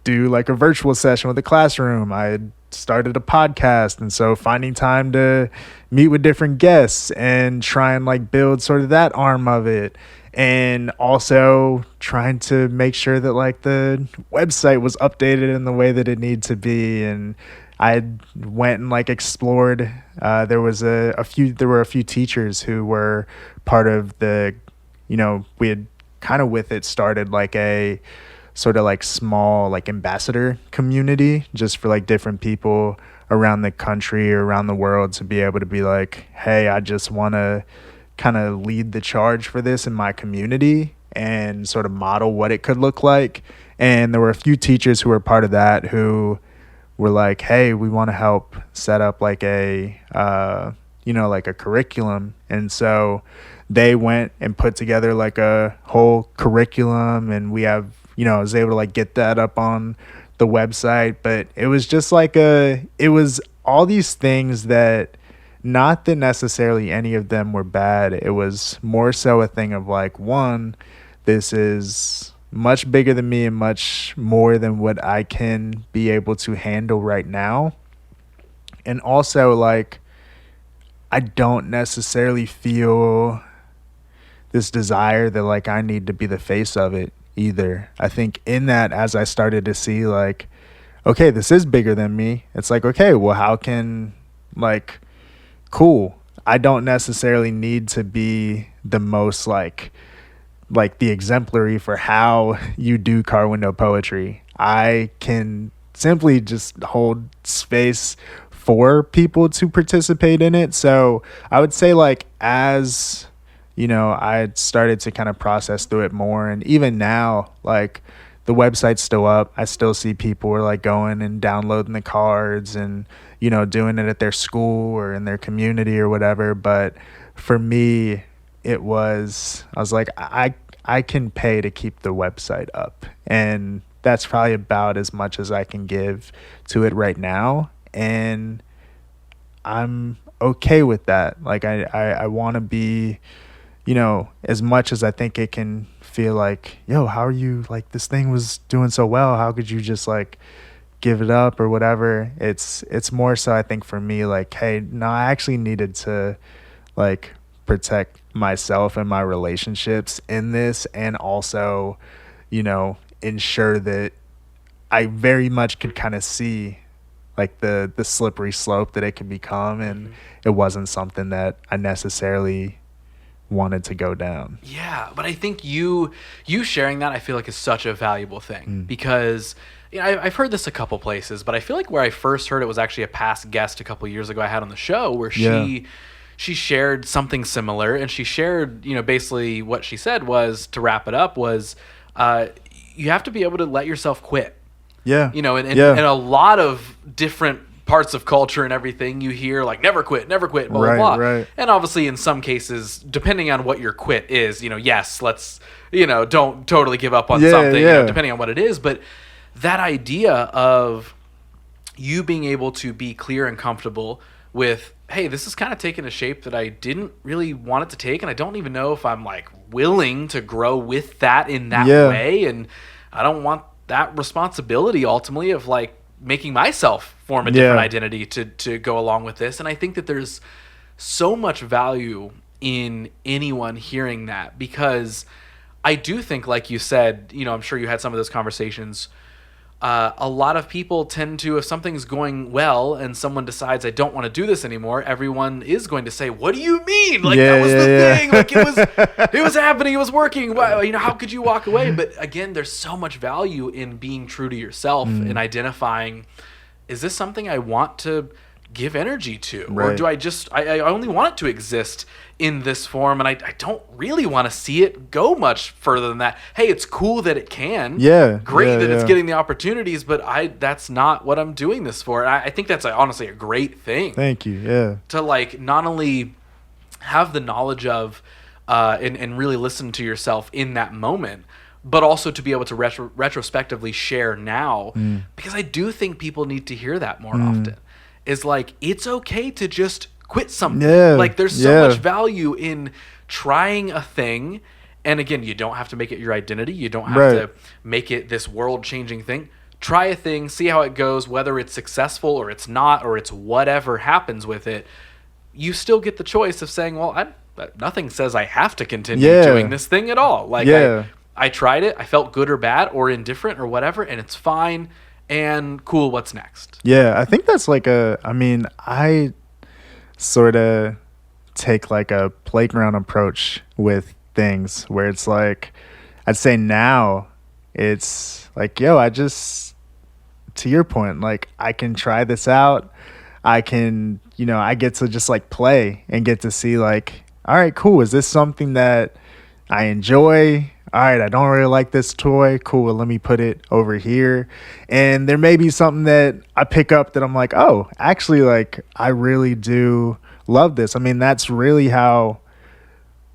do like a virtual session with the classroom. I had started a podcast, and so finding time to meet with different guests and try and like build sort of that arm of it, and also trying to make sure that like the website was updated in the way that it needed to be. And I went and like explored. There were a few teachers who were part of the, you know, we had kind of with it started like a sort of like small like ambassador community just for like different people around the country or around the world to be able to be like, hey, I just want to kind of lead the charge for this in my community and sort of model what it could look like. And there were a few teachers who were part of that who were like, hey, we want to help set up like a, you know, like a curriculum. And so they went and put together like a whole curriculum, and we have, you know, I was able to like get that up on the website. But it was just like it was all these things that, not that necessarily any of them were bad. It was more so a thing of like, one, this is much bigger than me and much more than what I can be able to handle right now. And also like, I don't necessarily feel this desire that like I need to be the face of it either. I think in that, as I started to see like, okay, this is bigger than me. It's like, okay, well, how can like, cool. I don't necessarily need to be the most like the exemplary for how you do car window poetry. I can simply just hold space for people to participate in it. So I would say like as I started to kind of process through it more, and even now like the website's still up. I still see people are like going and downloading the cards and doing it at their school or in their community or whatever. But for me, I was like, I can pay to keep the website up, and that's probably about as much as I can give to it right now. And I'm okay with that. Like I want to be, as much as I think it can feel like, yo, how are you, like this thing was doing so well, how could you just like give it up or whatever? It's more so I think for me like, hey, no, I actually needed to like protect myself and my relationships in this, and also ensure that I very much could kind of see like the slippery slope that it can become, and it wasn't something that I necessarily wanted to go down. Yeah, but I think you sharing that, I feel like, is such a valuable thing because I've heard this a couple places, but I feel like where I first heard it was actually a past guest a couple years ago I had on the show where she shared something similar, and she shared, basically what she said was, to wrap it up, was you have to be able to let yourself quit. Yeah. And a lot of different parts of culture and everything, you hear like never quit, blah, blah, blah. Right. And obviously in some cases, depending on what your quit is, yes, let's, don't totally give up on something, depending on what it is. But that idea of you being able to be clear and comfortable with, hey, this is kind of taking a shape that I didn't really want it to take, and I don't even know if I'm like willing to grow with that in that way, and I don't want that responsibility ultimately of like making myself form a different identity to go along with this. And I think that there's so much value in anyone hearing that, because I do think, like you said, I'm sure you had some of those conversations. A lot of people tend to, if something's going well and someone decides I don't want to do this anymore, everyone is going to say, what do you mean? Like that was the thing. Like it was happening. It was working. How could you walk away? But again, there's so much value in being true to yourself and identifying, is this something I want to give energy to? Or do I just, I only want it to exist in this form, and I don't really want to see it go much further than that. Hey, it's cool that it can. Great that it's getting the opportunities, but that's not what I'm doing this for. And I think that's honestly a great thing. Thank you. Yeah. To like not only have the knowledge of and really listen to yourself in that moment, but also to be able to retrospectively share now, because I do think people need to hear that more often. Is like, it's okay to just quit something. Like there's so much value in trying a thing. And again, you don't have to make it your identity. You don't have to make it this world-changing thing. Try a thing, see how it goes, whether it's successful or it's not, or it's whatever happens with it. You still get the choice of saying, well, nothing says I have to continue doing this thing at all. Like I tried it, I felt good or bad or indifferent or whatever, and it's fine. And cool, what's next? Yeah, I think that's like I sort of take like a playground approach with things where it's like, I'd say now it's like, yo, I just, to your point, like I can try this out. I can, I get to just like play and get to see like, all right, cool. Is this something that I enjoy? All right, I don't really like this toy. Cool, well, let me put it over here. And there may be something that I pick up that I'm like, oh, actually, like, I really do love this. I mean, that's really how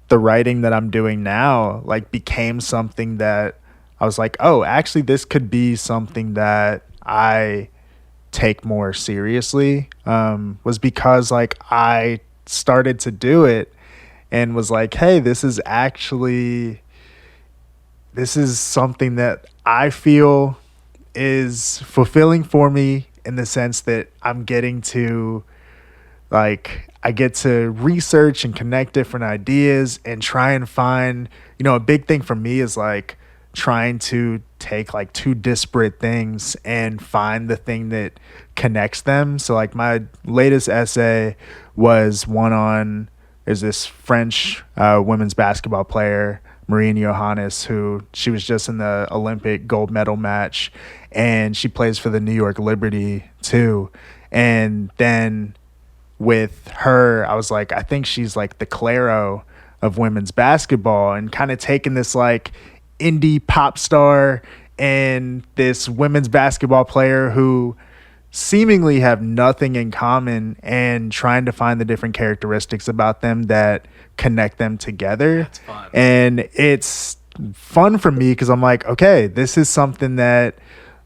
the writing that I'm doing now, like, became something that I was like, oh, actually, this could be something that I take more seriously, was because, like, I started to do it and was like, hey, this is something that I feel is fulfilling for me, in the sense that I'm getting to like I get to research and connect different ideas and try and find, a big thing for me is like trying to take like two disparate things and find the thing that connects them. So like my latest essay was one on, there's this French women's basketball player, Marine Johannes, who she was just in the Olympic gold medal match, and she plays for the New York Liberty too. And then with her, I was like, I think she's like the Claro of women's basketball, and kind of taking this like indie pop star and this women's basketball player who seemingly have nothing in common, and trying to find the different characteristics about them that connect them together. That's fun. And it's fun for me because I'm like, okay, this is something that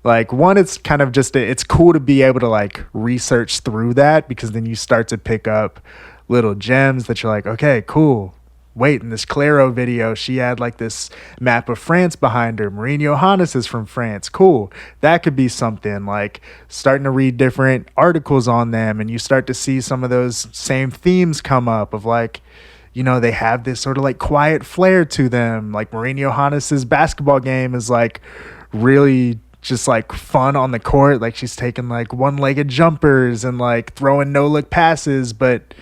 like, one, it's kind of just it's cool to be able to like research through that, because then you start to pick up little gems that you're like, okay, cool. Wait, in this Claro video, she had like this map of France behind her. Marine Johannes is from France. Cool. That could be something. Like starting to read different articles on them, and you start to see some of those same themes come up of like, they have this sort of like quiet flair to them. Like Marine Johannes's basketball game is like really just like fun on the court. Like she's taking like one-legged jumpers and like throwing no-look passes, but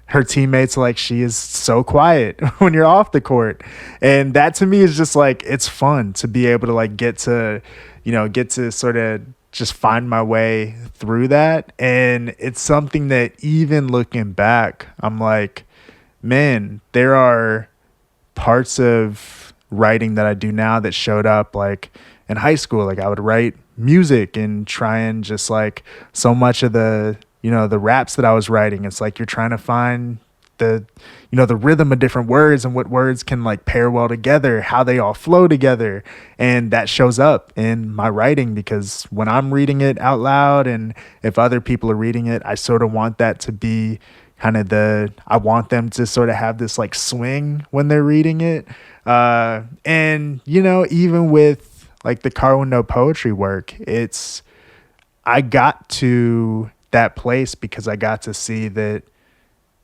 her teammates like, she is so quiet when you're off the court. And that to me is just like, it's fun to be able to like get to sort of just find my way through that. And it's something that even looking back, I'm like, man, there are parts of writing that I do now that showed up like in high school. Like I would write music and try and just like so much of the raps that I was writing, it's like you're trying to find the rhythm of different words and what words can like pair well together, how they all flow together. And that shows up in my writing, because when I'm reading it out loud and if other people are reading it, I sort of want that to be kind of I want them to sort of have this like swing when they're reading it. And, even with like the Car Window poetry work, I got to that place because I got to see that,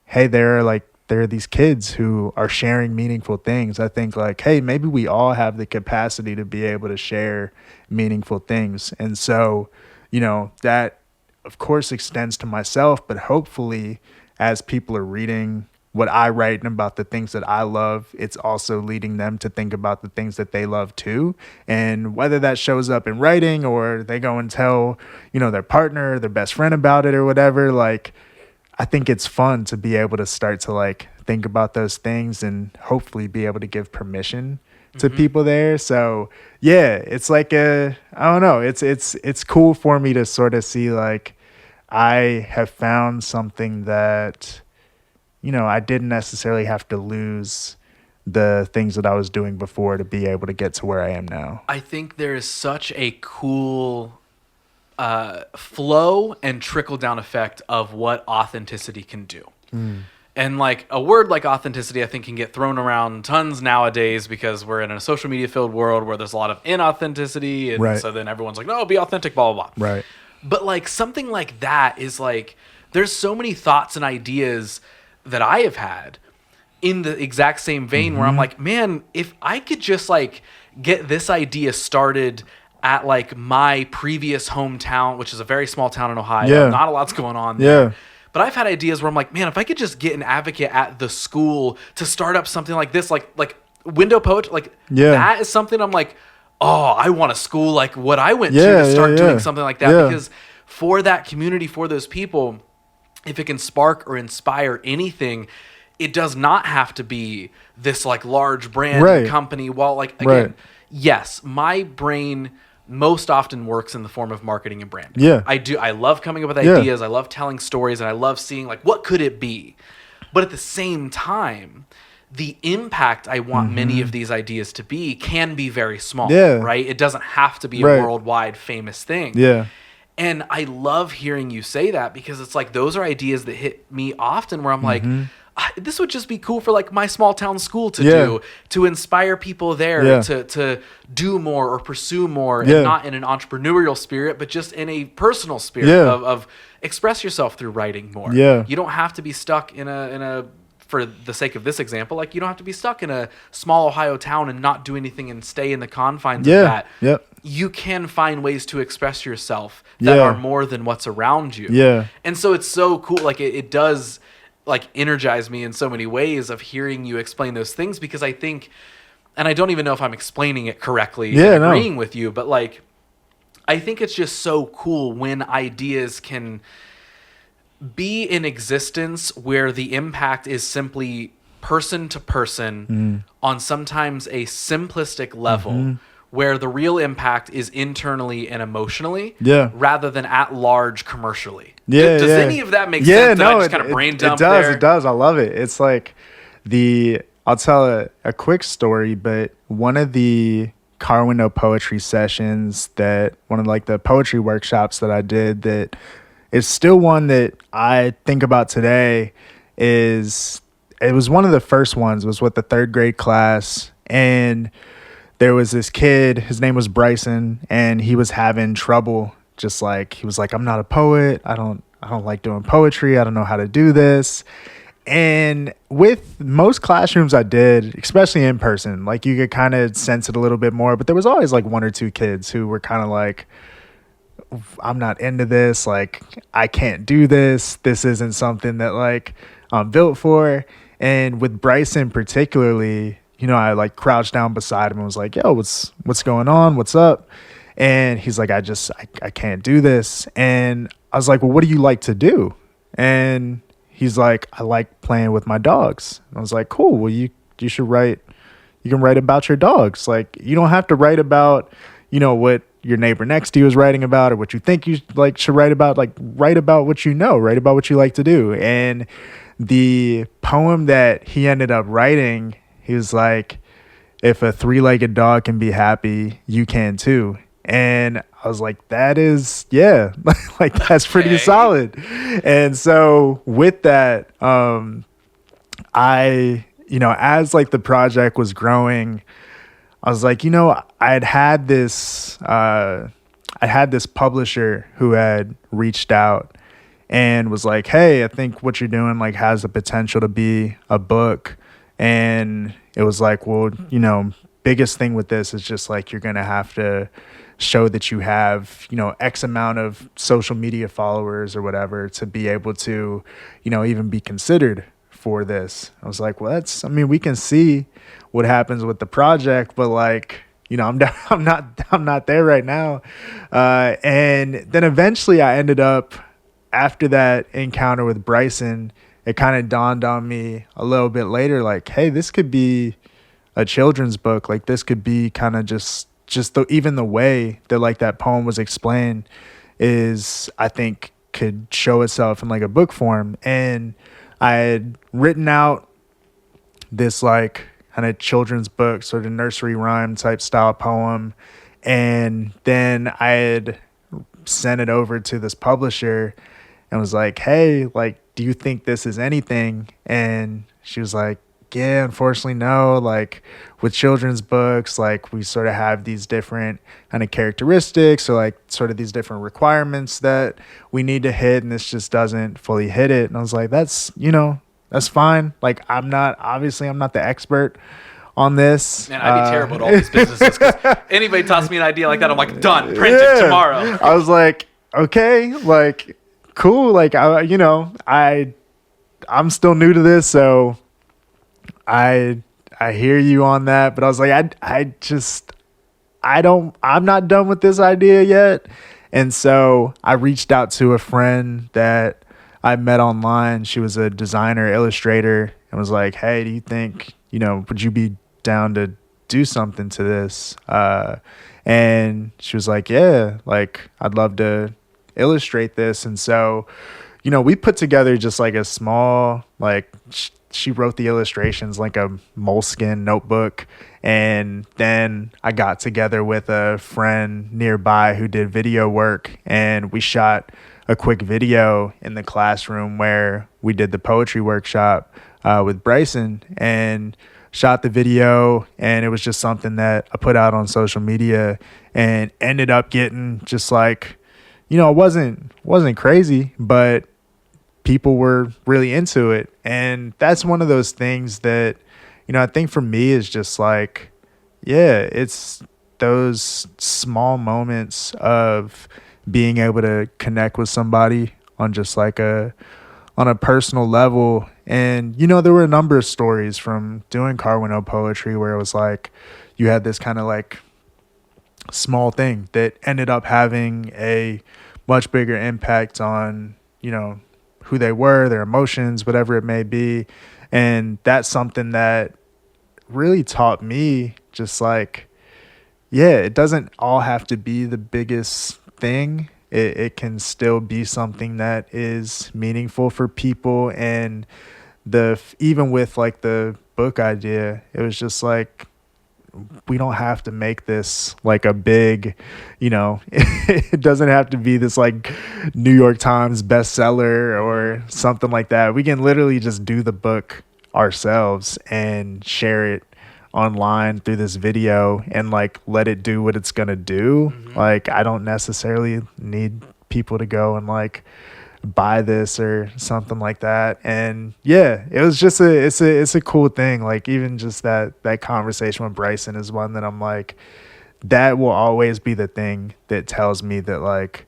hey, there are these kids who are sharing meaningful things. I think like, hey, maybe we all have the capacity to be able to share meaningful things. And so, that of course extends to myself, but hopefully as people are reading what I write and about the things that I love, it's also leading them to think about the things that they love too. And whether that shows up in writing or they go and tell, their partner, their best friend about it or whatever, like, I think it's fun to be able to start to like think about those things and hopefully be able to give permission to people there. So yeah, it's like I don't know. It's cool for me to sort of see like I have found something that, I didn't necessarily have to lose the things that I was doing before to be able to get to where I am now. I think there is such a cool flow and trickle down effect of what authenticity can do. And like a word like authenticity, I think can get thrown around tons nowadays because we're in a social media filled world where there's a lot of inauthenticity. And so then everyone's like, no, be authentic, blah, blah, blah. Right. But like something like that is like, there's so many thoughts and ideas that I have had in the exact same vein where I'm like, man, if I could just like get this idea started at like my previous hometown, which is a very small town in Ohio, not a lot's going on there. But I've had ideas where I'm like, man, if I could just get an advocate at the school to start up something like this, like window poetry, like that is something I'm like, oh, I want a school like what I went to start doing something like that. Because for that community, for those people, if it can spark or inspire anything, it does not have to be this like large brand company. While like, again, yes, my brain most often works in the form of marketing and branding. I love coming up with ideas. I love telling stories, and I love seeing like, what could it be? But at the same time, the impact I want many of these ideas to be can be very small, right? It doesn't have to be a worldwide famous thing. And I love hearing you say that, because it's like those are ideas that hit me often where I'm like, this would just be cool for like my small town school to Yeah. do, to inspire people there Yeah. to do more or pursue more, Yeah. and not in an entrepreneurial spirit, but just in a personal spirit Yeah. of express yourself through writing more. Yeah. You don't have to be stuck in a for the sake of this example, like you don't have to be stuck in a small Ohio town and not do anything and stay in the confines Yeah. of that. Yep. You can find ways to express yourself that Yeah. are more than what's around you. Yeah. And so it's so cool. Like it does like energize me in so many ways of hearing you explain those things, because I think, and I don't even know if I'm explaining it correctly and agreeing with you, but like, I think it's just so cool when ideas can be in existence where the impact is simply person to person on sometimes a simplistic level, where the real impact is internally and emotionally, rather than at large commercially. Yeah, Does any of that make sense? No, I just kind of brain dump it does. there? It does. I love it. It's like I'll tell a quick story, but one of the car window poetry sessions, that one of like the poetry workshops that I did, that is still one that I think about today, it was one of the first ones, was with the 3rd grade class. And there was this kid, his name was Bryson, and he was having trouble. Just like, he was like, I'm not a poet. I don't like doing poetry. I don't know how to do this. And with most classrooms I did, especially in person, like you could kind of sense it a little bit more, but there was always like 1 or 2 kids who were kind of like, I'm not into this. Like, I can't do this. This isn't something that like I'm built for. And with Bryson particularly, I like crouched down beside him and was like, yo, what's going on? What's up? And he's like, I can't do this. And I was like, well, what do you like to do? And he's like, I like playing with my dogs. And I was like, cool. Well, you should write. You can write about your dogs. Like, you don't have to write about, what your neighbor next to you is writing about, or what you think you like should write about. Like, write about what you know, write about what you like to do. And the poem that he ended up writing, he was like, if a 3-legged dog can be happy, you can too. And I was like, that is, yeah, like that's pretty solid. And so with that, I, as like the project was growing, I was like, I had this publisher who had reached out and was like, hey, I think what you're doing like has the potential to be a book. And it was like, well, biggest thing with this is just like, you're going to have to show that you have, X amount of social media followers or whatever to be able to, even be considered for this. I was like, well, we can see what happens with the project, but like, I'm not there right now. And then eventually I ended up, after that encounter with Bryson, it kind of dawned on me a little bit later, like, hey, this could be a children's book. Like, this could be kind of just even the way that like that poem was explained is, I think, could show itself in like a book form. And I had written out this like kind of children's book, sort of nursery rhyme type style poem. And then I had sent it over to this publisher and was like, hey, like, do you think this is anything? And she was like, yeah, unfortunately, no. Like, with children's books, like, we sort of have these different kind of characteristics, or like sort of these different requirements that we need to hit, and this just doesn't fully hit it. And I was like, that's fine. Like, I'm not the expert on this. Man, I'd be terrible at all these businesses, because anybody tosses me an idea like that, I'm like, done, print it tomorrow. I was like, okay, like, cool. Like, I'm still new to this, so I hear you on that. But I was like, I'm not done with this idea yet. And so I reached out to a friend that I met online. She was a designer, illustrator, and was like, hey, do you think, would you be down to do something to this? And she was like, yeah, like, I'd love to illustrate this. And so, we put together just like a small, like, she wrote the illustrations like a moleskin notebook. And then I got together with a friend nearby who did video work, and we shot a quick video in the classroom where we did the poetry workshop. with Bryson, and shot the video, and it was just something that I put out on social media and ended up getting just like, it wasn't crazy, but people were really into it. And that's one of those things that, I think for me is just like, yeah, it's those small moments of being able to connect with somebody on just like on a personal level. And, there were a number of stories from doing Car Window Poetry where it was like you had this kind of like small thing that ended up having a much bigger impact on, who they were, their emotions, whatever it may be. And that's something that really taught me just like, yeah, it doesn't all have to be the biggest thing. It can still be something that is meaningful for people. And even with like the book idea, it was just like, we don't have to make this like a big, it doesn't have to be this like New York Times bestseller or something like that. We can literally just do the book ourselves and share it online through this video and like let it do what it's gonna do. Like, I don't necessarily need people to go and like buy this or something like that. And yeah, it was just it's a cool thing. Like, even just that conversation with Bryson is one that I'm like, that will always be the thing that tells me that like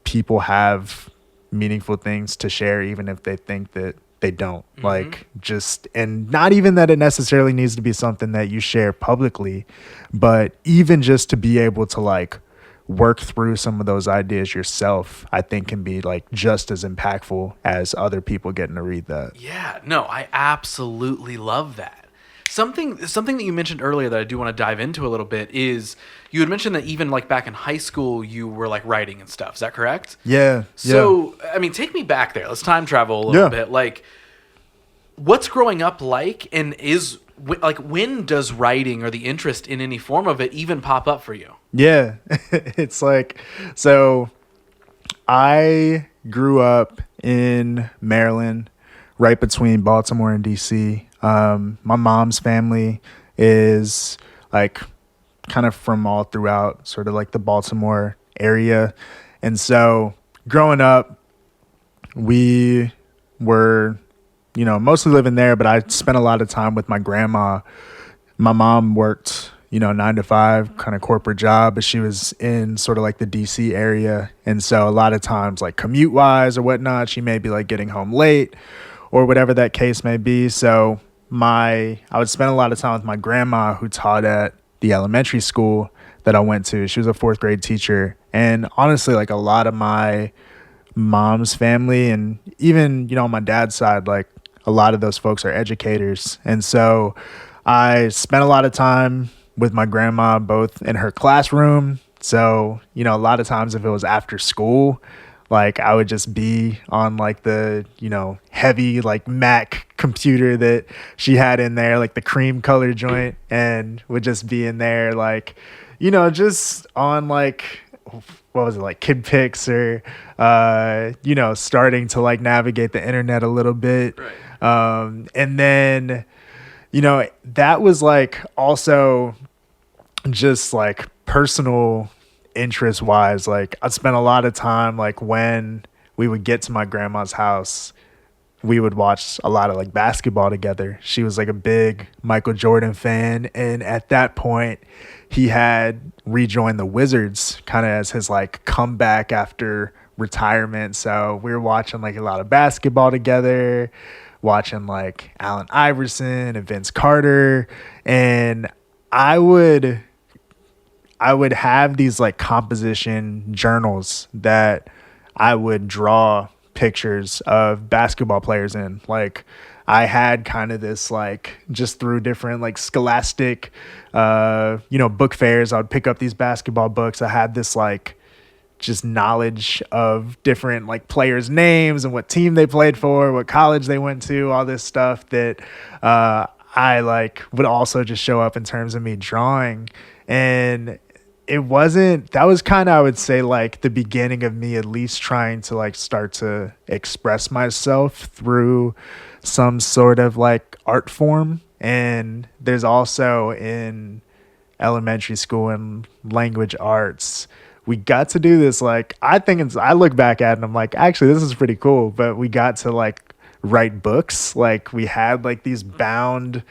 people have meaningful things to share, even if they think that they don't. Like, just, and not even that it necessarily needs to be something that you share publicly, but even just to be able to like work through some of those ideas yourself, I think can be like just as impactful as other people getting to read that. Yeah, no, I absolutely love that. Something that you mentioned earlier that I do want to dive into a little bit is you had mentioned that even like back in high school you were like writing and stuff. Is that correct? Yeah. So, I mean, take me back there. Let's time travel a little bit. Like, what's growing up like, and when does writing or the interest in any form of it even pop up for you? Yeah. It's like, so I grew up in Maryland, right between Baltimore and DC. My mom's family is like kind of from all throughout sort of like the Baltimore area. And so growing up, we were, mostly living there, but I spent a lot of time with my grandma. My mom worked, 9 to 5 kind of corporate job, but she was in sort of like the DC area. And so a lot of times, like commute wise or whatnot, she may be like getting home late or whatever that case may be. So I would spend a lot of time with my grandma, who taught at the elementary school that I went to. She was a 4th grade teacher. And honestly, like a lot of my mom's family, and even, on my dad's side, like a lot of those folks are educators. And so I spent a lot of time with my grandma, both in her classroom. So, a lot of times if it was after school, like I would just be on like the, heavy like Mac computer that she had in there, like the cream color joint, and would just be in there like, just on like, what was it, like Kid Pix or, starting to like navigate the internet a little bit. Right. And then, that was like also just like personal interest wise. Like I spent a lot of time, like when we would get to my grandma's house, we would watch a lot of like basketball together. She was like a big Michael Jordan fan. And at that point, he had rejoined the Wizards kind of as his like comeback after retirement. So we were watching like a lot of basketball together, watching like Allen Iverson and Vince Carter. And I would have these like composition journals that I would draw pictures of basketball players in. Like I had kind of this like, just through different like scholastic, book fairs, I would pick up these basketball books. I had this like just knowledge of different like players' names and what team they played for, what college they went to, all this stuff that I like would also just show up in terms of me drawing. And that was kind of, I would say, like the beginning of me at least trying to like start to express myself through some sort of like art form. And there's also in elementary school and language arts, we got to do this. Like, I look back at it and I'm like, actually, this is pretty cool. But we got to like write books. Like, we had like these bound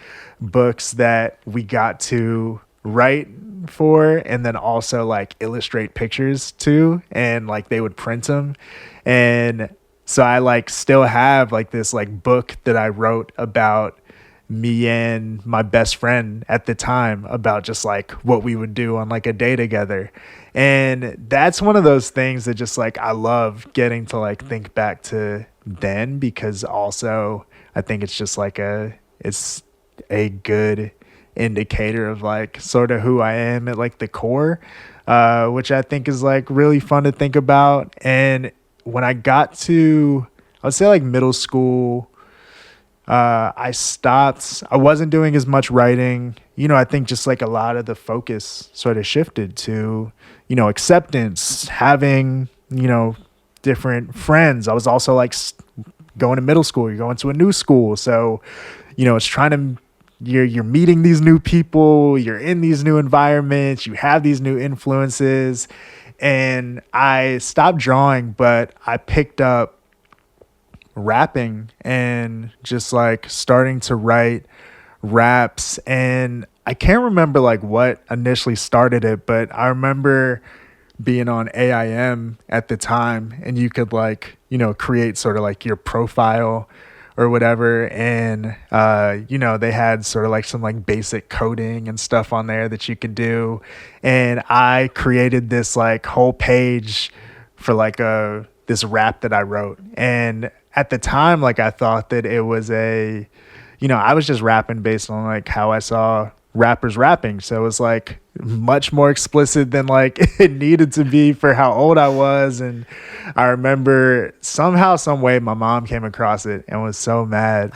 books that we got to write for, and then also like illustrate pictures too, and like they would print them. And so I like still have like this like book that I wrote about me and my best friend at the time, about just like what we would do on like a day together. And that's one of those things that just like I love getting to like think back to then, because also I think it's just like it's a good indicator of like sort of who I am at like the core, which I think is like really fun to think about. And when I got to, I would say like middle school, I wasn't doing as much writing. I think just like a lot of the focus sort of shifted to, acceptance, having, different friends. I was also like going to middle school, you're going to a new school. So, it's trying to, you're meeting these new people, you're in these new environments, you have these new influences. And I stopped drawing, but I picked up rapping and just like starting to write raps. And I can't remember like what initially started it, but I remember being on AIM at the time, and you could like, create sort of like your profile or whatever. And, they had sort of like some like basic coding and stuff on there that you could do. And I created this like whole page for like this rap that I wrote. And at the time, like I thought that it was I was just rapping based on like how I saw rappers rapping. So it was like much more explicit than like it needed to be for how old I was. And I remember somehow, some way, my mom came across it and was so mad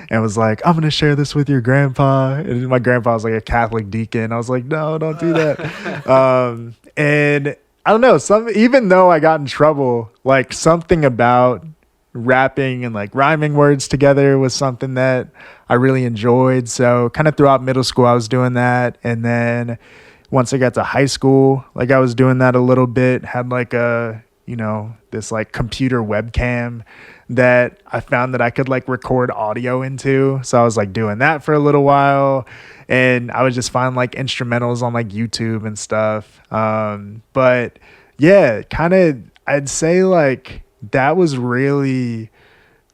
and was like, I'm going to share this with your grandpa. And my grandpa was like a Catholic deacon. I was like, no, don't do that. And I don't know, even though I got in trouble, like something about rapping and like rhyming words together was something that I really enjoyed. So kind of throughout middle school, I was doing that. And then once I got to high school, like I was doing that a little bit, had like this like computer webcam that I found that I could like record audio into. So I was like doing that for a little while, and I would just find like instrumentals on like YouTube and stuff. But yeah, kind of, I'd say like that was really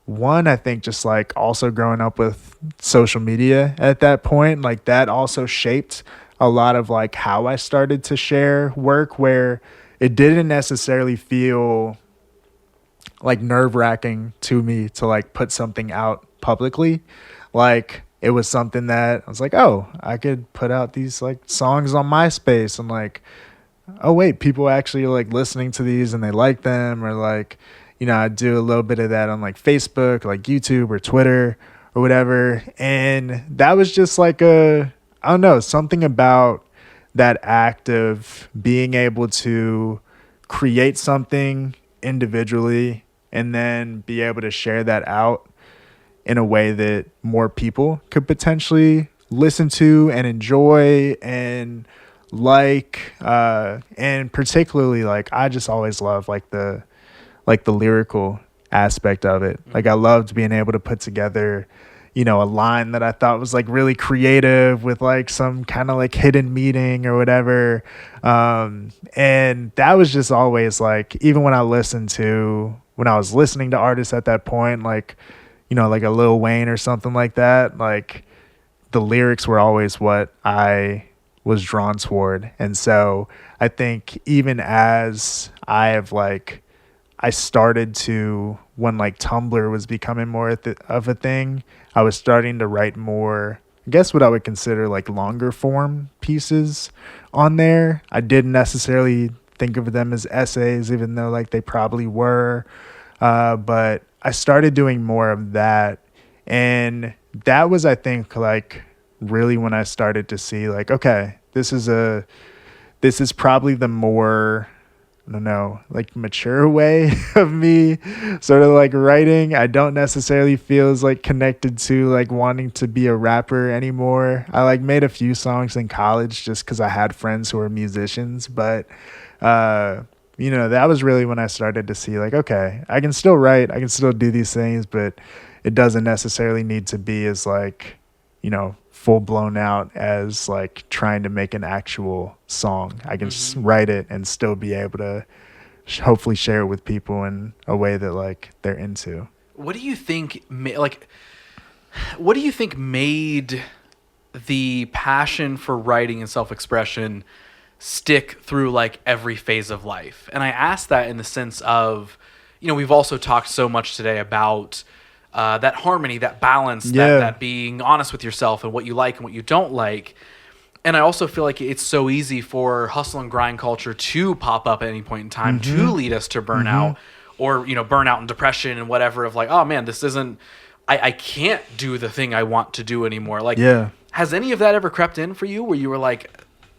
one, I think, just like also growing up with social media at that point, like that also shaped a lot of like how I started to share work, where it didn't necessarily feel like nerve-wracking to me to like put something out publicly. Like it was something that I was like, oh, I could put out these like songs on MySpace, and like, oh wait, people actually are like listening to these and they like them. Or like, I do a little bit of that on like Facebook, like YouTube or Twitter or whatever. And that was just like I don't know, something about that act of being able to create something individually and then be able to share that out in a way that more people could potentially listen to and enjoy and like, and particularly like, I just always love like the lyrical aspect of it. Like I loved being able to put together, a line that I thought was like really creative with like some kind of like hidden meaning or whatever. And that was just always like, even when I was listening to artists at that point, like, like a Lil Wayne or something like that, like the lyrics were always what I was drawn toward. And so I think even as I started to, when like Tumblr was becoming more of a thing, I was starting to write more, I guess what I would consider like longer form pieces on there. I didn't necessarily think of them as essays, even though like they probably were. But I started doing more of that. And that was, I think, like really when I started to see like, okay, this is probably the more I don't know, like mature way of me sort of like writing. I don't necessarily feel as like connected to like wanting to be a rapper anymore. I like made a few songs in college just because I had friends who were musicians, but that was really when I started to see like, okay, I can still write, I can still do these things, but it doesn't necessarily need to be as like, full blown out as like trying to make an actual song. I can write it and still be able to hopefully share it with people in a way that like they're into. What do you think what do you think made the passion for writing and self-expression stick through like every phase of life? And I ask that in the sense of, we've also talked so much today about that harmony, that balance, that being honest with yourself and what you like and what you don't like. And I also feel like it's so easy for hustle and grind culture to pop up at any point in time to lead us to burnout or, burnout and depression and whatever of like, oh man, this isn't, I can't do the thing I want to do anymore. Like, has any of that ever crept in for you where you were like,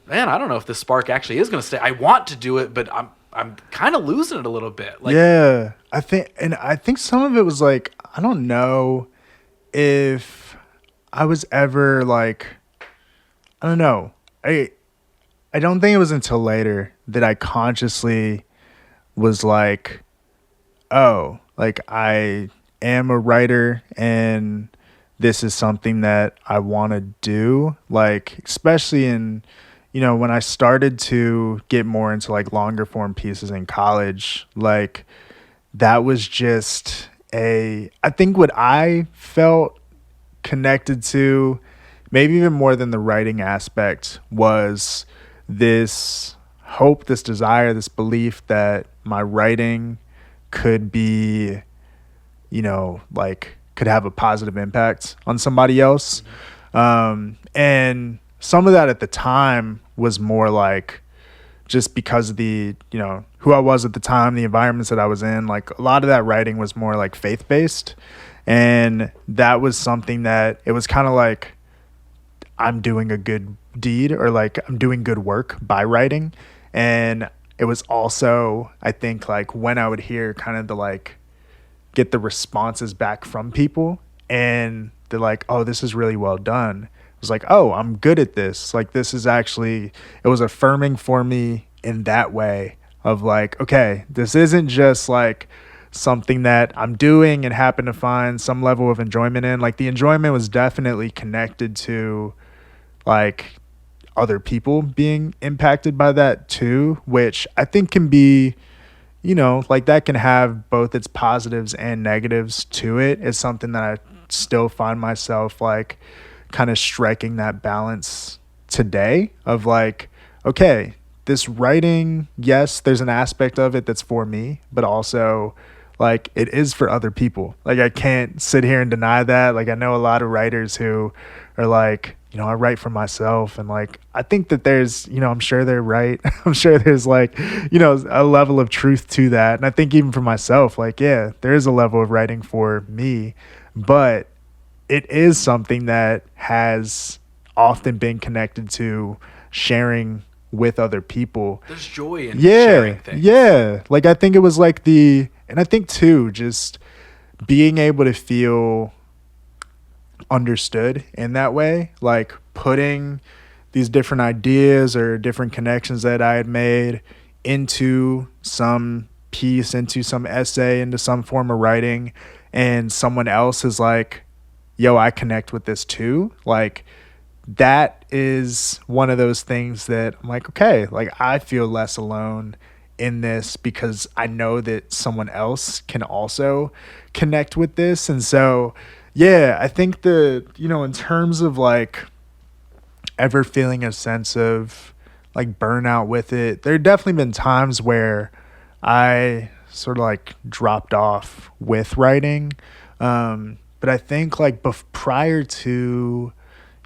man, I don't know if this spark actually is going to stay. I want to do it, but I'm kind of losing it a little bit. Like, I think some of it was like, I don't know if I was ever like, I don't know. I don't think it was until later that I consciously was like, oh, like I am a writer and this is something that I want to do. Like, especially in, when I started to get more into like longer form pieces in college, like that was just I think what I felt connected to, maybe even more than the writing aspect, was this hope, this desire, this belief that my writing could be, like could have a positive impact on somebody else. And some of that at the time was more like just because of the, who I was at the time, the environments that I was in, like a lot of that writing was more like faith-based. And that was something that it was kind of like I'm doing a good deed or like I'm doing good work by writing. And it was also, I think, like when I would hear kind of the like get the responses back from people and they're like, oh, this is really well done. It was like, oh, I'm good at this. Like this is actually, it was affirming for me in that way of like, okay, this isn't just like something that I'm doing and happen to find some level of enjoyment in. Like the enjoyment was definitely connected to like other people being impacted by that too, which I think can be, like that can have both its positives and negatives to it. It's something that I still find myself like kind of striking that balance today of like, okay, this writing, yes, there's an aspect of it that's for me, but also like it is for other people. Like I can't sit here and deny that. Like I know a lot of writers who are like, I write for myself, and like I think that there's, I'm sure they're right. I'm sure there's like, a level of truth to that. And I think even for myself, like, yeah, there is a level of writing for me, but it is something that has often been connected to sharing with other people. There's joy in sharing things. Yeah. Like I think it was like and I think too, just being able to feel understood in that way, like putting these different ideas or different connections that I had made into some piece, into some essay, into some form of writing, and someone else is like, yo, I connect with this too. Like that is one of those things that I'm like, okay, like I feel less alone in this because I know that someone else can also connect with this. And so, yeah, I think in terms of like ever feeling a sense of like burnout with it, there definitely been times where I sort of like dropped off with writing. But I think like prior to,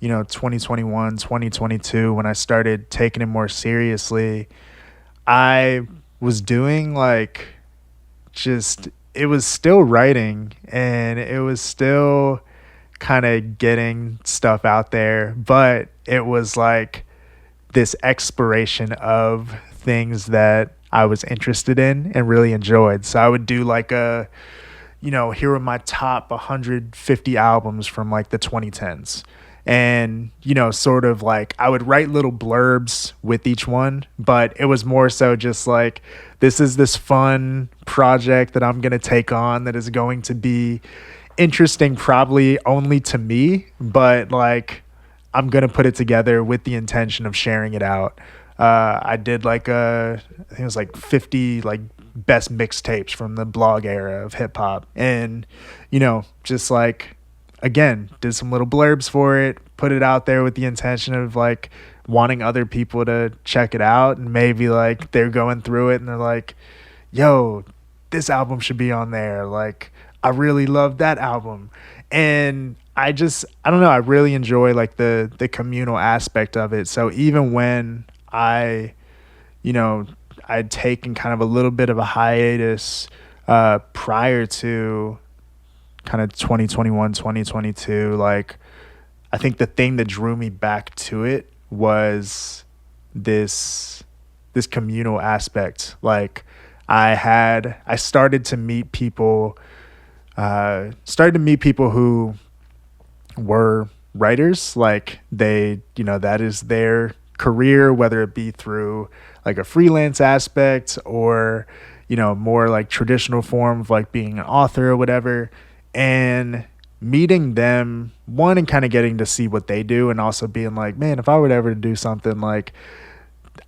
2021, 2022, when I started taking it more seriously, I was doing like it was still writing and it was still kind of getting stuff out there, but it was like this exploration of things that I was interested in and really enjoyed. So I would do like here are my top 150 albums from like the 2010s. And, sort of like I would write little blurbs with each one, but it was more so just like, this is this fun project that I'm going to take on that is going to be interesting, probably only to me, but like I'm going to put it together with the intention of sharing it out. I did I think it was like 50 like best mixtapes from the blog era of hip hop. And, just like, again, did some little blurbs for it, put it out there with the intention of like wanting other people to check it out. And maybe like they're going through it and they're like, yo, this album should be on there. Like, I really love that album. And I don't know, I really enjoy like the communal aspect of it. So even when I'd taken kind of a little bit of a hiatus prior to kind of 2021, 2022, like I think the thing that drew me back to it was this communal aspect. Like I started to meet people who were writers. Like they, that is their career, whether it be through like a freelance aspect or, more like traditional form of like being an author or whatever. And meeting them, one, and kind of getting to see what they do, and also being like, man, if I were ever to do something, like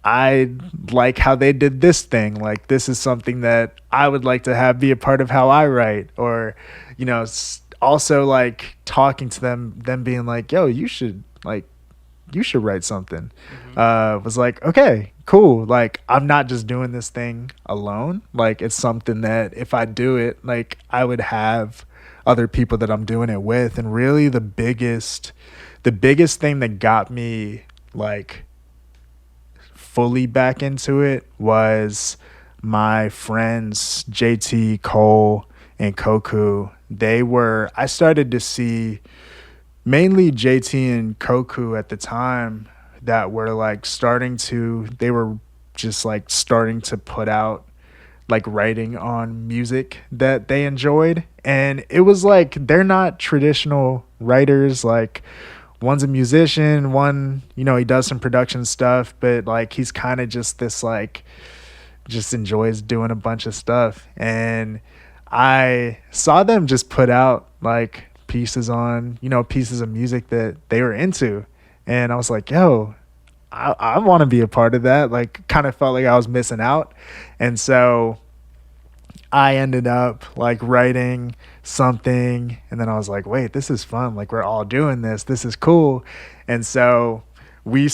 I like how they did this thing. Like this is something that I would like to have be a part of how I write. Or, also like talking to them being like, yo, you should write something. Was like, okay, cool. Like I'm not just doing this thing alone. Like it's something that if I do it, like I would have other people that I'm doing it with. And really the biggest thing that got me like fully back into it was my friends JT, Cole, and Koku. I started to see mainly JT and Koku at the time that were like starting to put out like writing on music that they enjoyed. And it was like, they're not traditional writers. Like one's a musician, one, he does some production stuff, but like he's kind of just this like, just enjoys doing a bunch of stuff. And I saw them just put out like pieces of music that they were into. And I was like, yo, I want to be a part of that. Like kind of felt like I was missing out. And so I ended up like writing something, and then I was like, wait, this is fun. Like we're all doing this. This is cool. And so we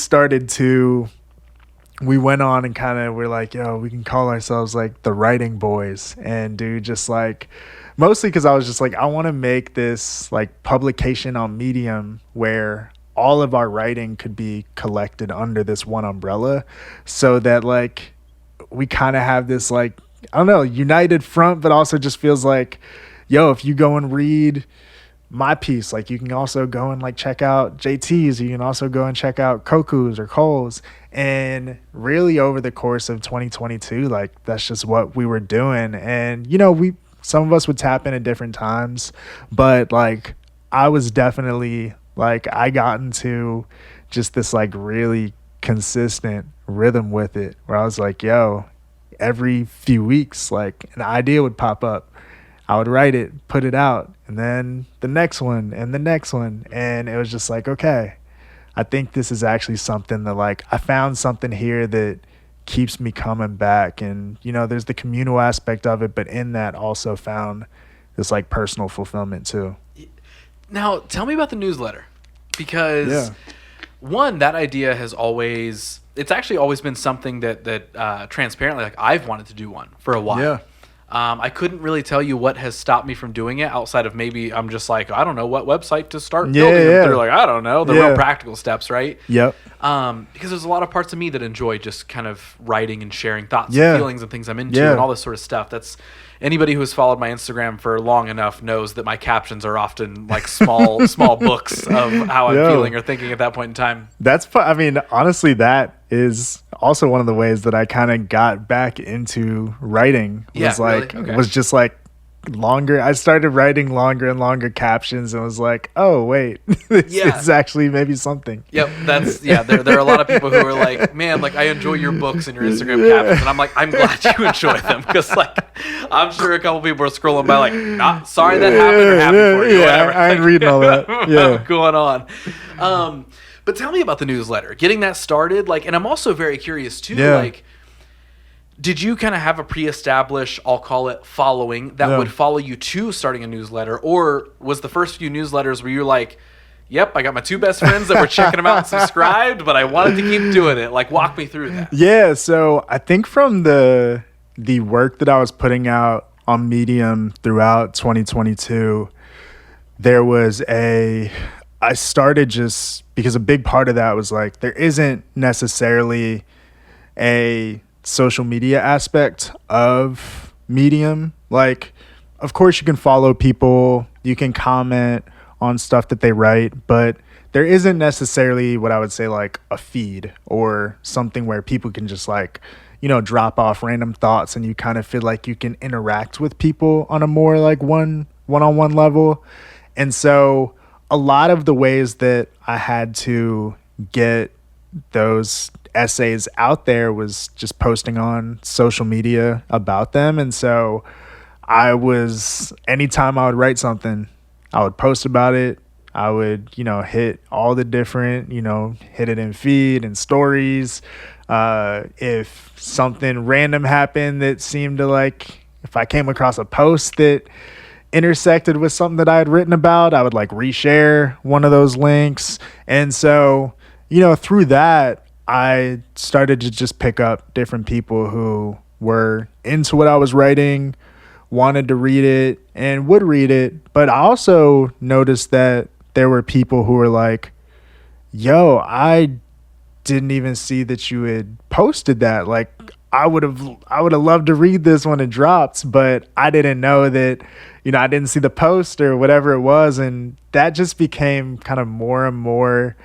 went on and kind of we're like, yo, we can call ourselves like the Writing Boys, and do just like, mostly because I was just like, I want to make this like publication on Medium where all of our writing could be collected under this one umbrella, so that like we kind of have this like, I don't know, united front, but also just feels like, yo, if you go and read my piece, like you can also go and like check out JT's, you can also go and check out Koku's or Cole's. And really over the course of 2022, like that's just what we were doing. And some of us would tap in at different times, but like I was definitely like, I got into just this like really consistent rhythm with it, where I was like, yo, every few weeks like an idea would pop up, I would write it, put it out, and then the next one and the next one. And it was just like, okay, I think this is actually something that like I found something here that keeps me coming back. And there's the communal aspect of it, but in that also found this like personal fulfillment too. Now tell me about the newsletter, because one, that idea has always, it's actually always been something that transparently, like I've wanted to do one for a while. Yeah. I couldn't really tell you what has stopped me from doing it, outside of maybe I'm just like, I don't know what website to start building them through. Like, I don't know, the real practical steps, right? Yep. Because there's a lot of parts of me that enjoy just kind of writing and sharing thoughts and feelings and things I'm into and all this sort of stuff. That's, anybody who has followed my Instagram for long enough knows that my captions are often like small books of how I'm feeling or thinking at that point in time. I mean, honestly, that is also one of the ways that I kind of got back into writing. Yeah, really? Okay. Was just like longer. I started writing longer and longer captions and was like, oh wait, this is actually maybe something. Yep, there are a lot of people who are like, man, like I enjoy your books and your Instagram captions, and I'm like, I'm glad you enjoy them, because like I'm sure a couple people are scrolling by like, not sorry that happened or happy for you, whatever. I ain't reading all that. Yeah, going on. But tell me about the newsletter, getting that started, like, and I'm also very curious too, like, did you kind of have a pre-established, I'll call it, following that would follow you to starting a newsletter? Or was the first few newsletters where you're like, yep, I got my 2 best friends that were checking them out and subscribed, but I wanted to keep doing it? Like, walk me through that. Yeah, so I think from the work that I was putting out on Medium throughout 2022, I started just because a big part of that was like, there isn't necessarily a social media aspect of Medium. Like, of course you can follow people, you can comment on stuff that they write, but there isn't necessarily what I would say like a feed or something where people can just like, drop off random thoughts and you kind of feel like you can interact with people on a more like one-on-one level. And so a lot of the ways that I had to get those essays out there was just posting on social media about them. And so anytime I would write something, I would post about it. I would, hit all the different, hit it in feed and stories. If something random happened that seemed to like, if I came across a post that intersected with something that I had written about, I would like reshare one of those links. And so, through that, I started to just pick up different people who were into what I was writing, wanted to read it, and would read it. But I also noticed that there were people who were like, yo, I didn't even see that you had posted that. Like, I would have loved to read this when it dropped, but I didn't know that, I didn't see the post or whatever it was. And that just became kind of more and more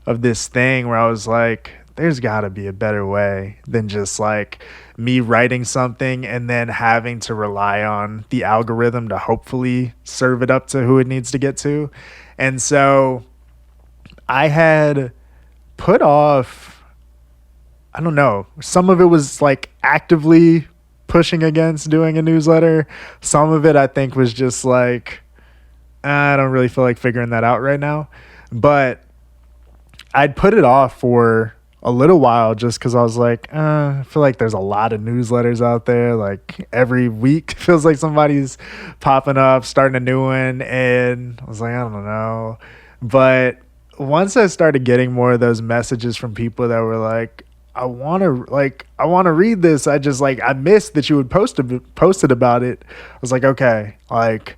of this thing where I was like, there's got to be a better way than just like me writing something and then having to rely on the algorithm to hopefully serve it up to who it needs to get to. And so I had put off, I don't know, some of it was like actively pushing against doing a newsletter. Some of it I think was just like, I don't really feel like figuring that out right now. But I'd put it off for a little while just because I was like, I feel like there's a lot of newsletters out there. Like every week feels like somebody's popping up, starting a new one. And I was like, I don't know. But once I started getting more of those messages from people that were like, I want to read this. I missed that you would posted about it. I was like, okay, like,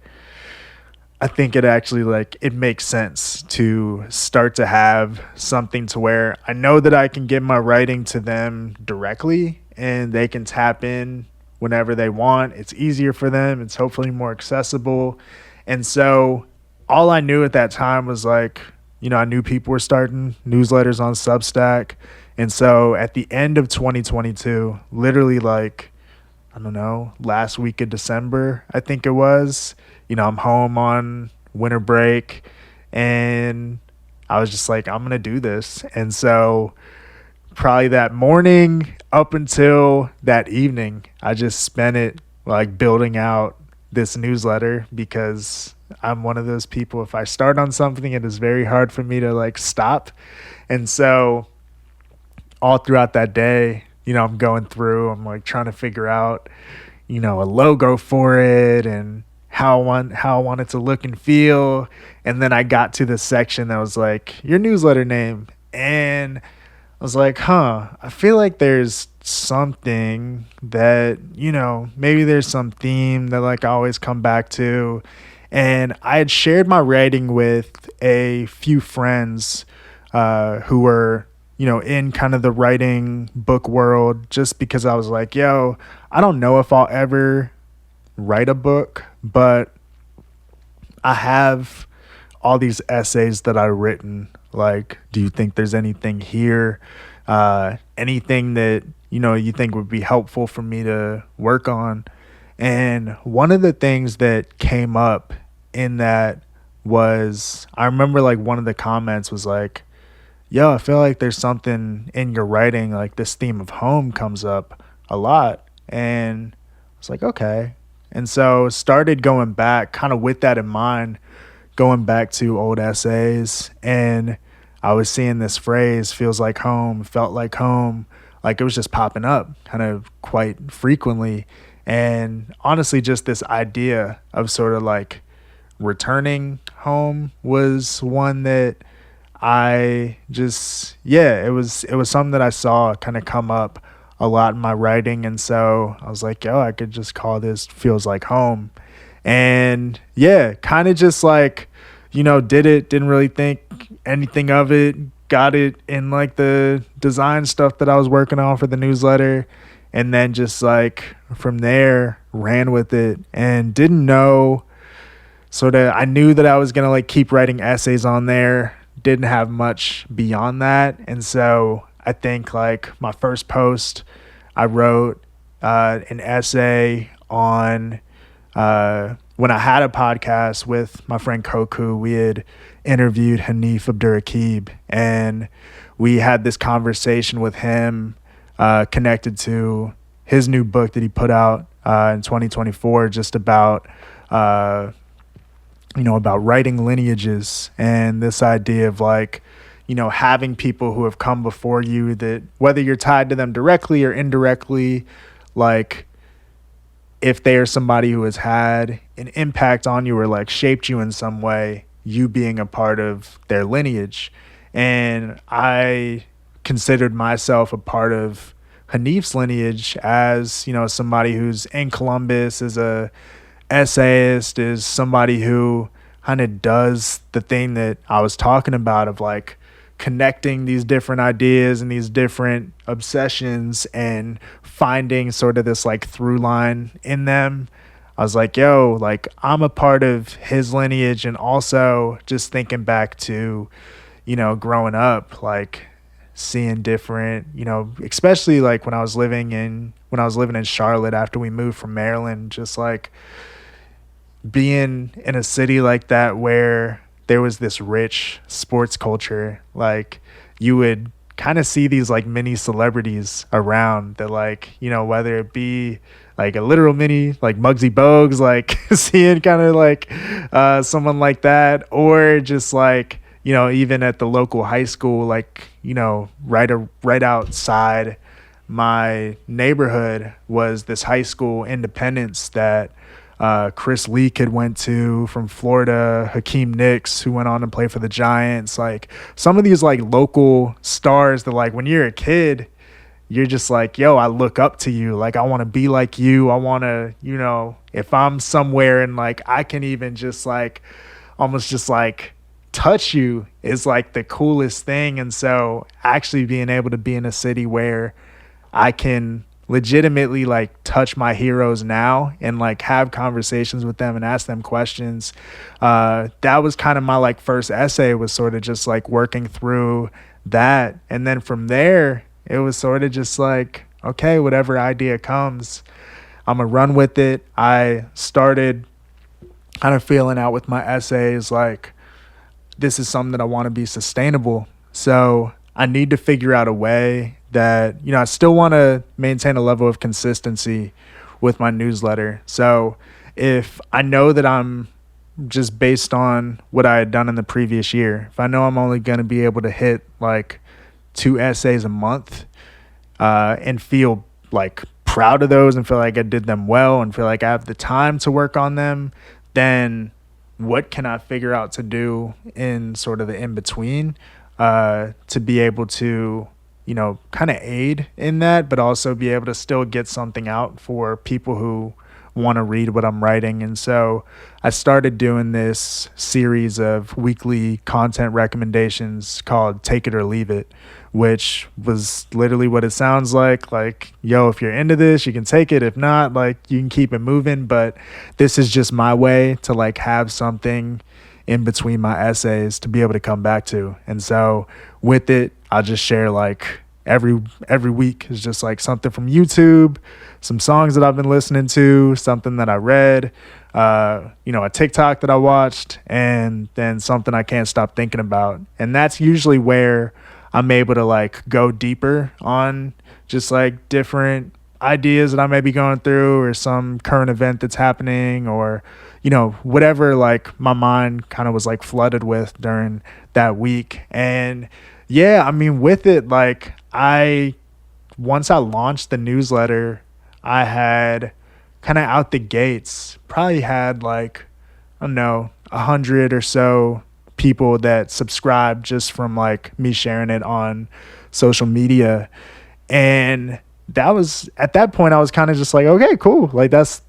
I think it actually it makes sense to start to have something to where I know that I can get my writing to them directly and they can tap in whenever they want. It's easier for them. It's hopefully more accessible. And so all I knew at that time was like, I knew people were starting newsletters on Substack. And so at the end of 2022, literally I don't know, last week of December, I think it was, I'm home on winter break and I was just like, I'm going to do this. And so probably that morning up until that evening, I just spent it building out this newsletter because I'm one of those people, if I start on something, it is very hard for me to stop. And so all throughout that day, I'm going through, I'm trying to figure out, a logo for it and how I want it to look and feel. And then I got to the section that was like, your newsletter name. And I was like, I feel like there's something that, maybe there's some theme that I always come back to. And I had shared my writing with a few friends who were, in kind of the writing book world, just because I was like, yo, I don't know if I'll ever write a book, but I have all these essays that I've written. Do you think there's anything here anything that, you think would be helpful for me to work on. And one of the things that came up in that was, I remember like one of the comments was like, yo, I feel like there's something in your writing, like this theme of home comes up a lot. And I was like, okay. And so started going back kind of with that in mind, going back to old essays. And I was seeing this phrase, feels like home, felt like home. Like it was just popping up kind of quite frequently. And honestly, just this idea of sort of like returning home was one that I just, it was something that I saw kind of come up a lot in my writing. And so I was like, yo, I could just call this feels like home. And kind of just like, did it, didn't really think anything of it, got it in like the design stuff that I was working on for the newsletter. And then just like from there ran with it and didn't know, I knew that I was going to like keep writing essays on there. Didn't have much beyond that. And so I think like my first post, I wrote an essay on when I had a podcast with my friend Koku. We had interviewed Hanif Abdurraqib, and we had this conversation with him connected to his new book that he put out in 2024, just about about writing lineages and this idea of like, having people who have come before you that whether you're tied to them directly or indirectly, like if they are somebody who has had an impact on you or like shaped you in some way, you being a part of their lineage. And I considered myself a part of Hanif's lineage as, somebody who's in Columbus, as a essayist, is somebody who kind of does the thing that I was talking about of like connecting these different ideas and these different obsessions and finding sort of this like through line in them. I was like, yo, like I'm a part of his lineage. And also just thinking back to, growing up, like seeing different, especially like when I was living in Charlotte after we moved from Maryland, just like being in a city like that where there was this rich sports culture, like you would kind of see these like mini celebrities around that, like, whether it be like a literal mini, like Muggsy Bogues, like seeing kind of like someone like that, or just like, even at the local high school, like, right outside my neighborhood was this high school, Independence, that Chris Leak had went to from Florida, Hakeem Nicks, who went on to play for the Giants. Like some of these like local stars that like when you're a kid, you're just like, yo, I look up to you. Like I want to be like you. I want to, if I'm somewhere and like I can even just like almost just like touch you is like the coolest thing. And so actually being able to be in a city where I can legitimately like touch my heroes now and like have conversations with them and ask them questions, that was kind of my like first essay, was sort of just like working through that. And then from there it was sort of just like, okay, whatever idea comes, I'm gonna run with it. I started kind of feeling out with my essays like, this is something that I want to be sustainable, so I need to figure out a way that, I still want to maintain a level of consistency with my newsletter. So if I know that I'm just based on what I had done in the previous year, if I know I'm only going to be able to hit like 2 essays a month and feel like proud of those and feel like I did them well and feel like I have the time to work on them, then what can I figure out to do in sort of the in-between to be able to, kind of aid in that, but also be able to still get something out for people who want to read what I'm writing. And so I started doing this series of weekly content recommendations called Take It or Leave It, which was literally what it sounds like. Like, yo, if you're into this, you can take it. If not, like, you can keep it moving. But this is just my way to like have something in between my essays to be able to come back to. And so with it, I'll just share like, every week is just like something from YouTube, some songs that I've been listening to, something that I read, a TikTok that I watched, and then something I can't stop thinking about. And that's usually where I'm able to like go deeper on just like different ideas that I may be going through, or some current event that's happening, or whatever like my mind kind of was like flooded with during that week. And yeah, I mean, with it, like once I launched the newsletter, I had kind of out the gates probably had like, I don't know, 100 or so people that subscribed just from like me sharing it on social media. And that was, at that point, I was kind of just like, okay, cool. Like that's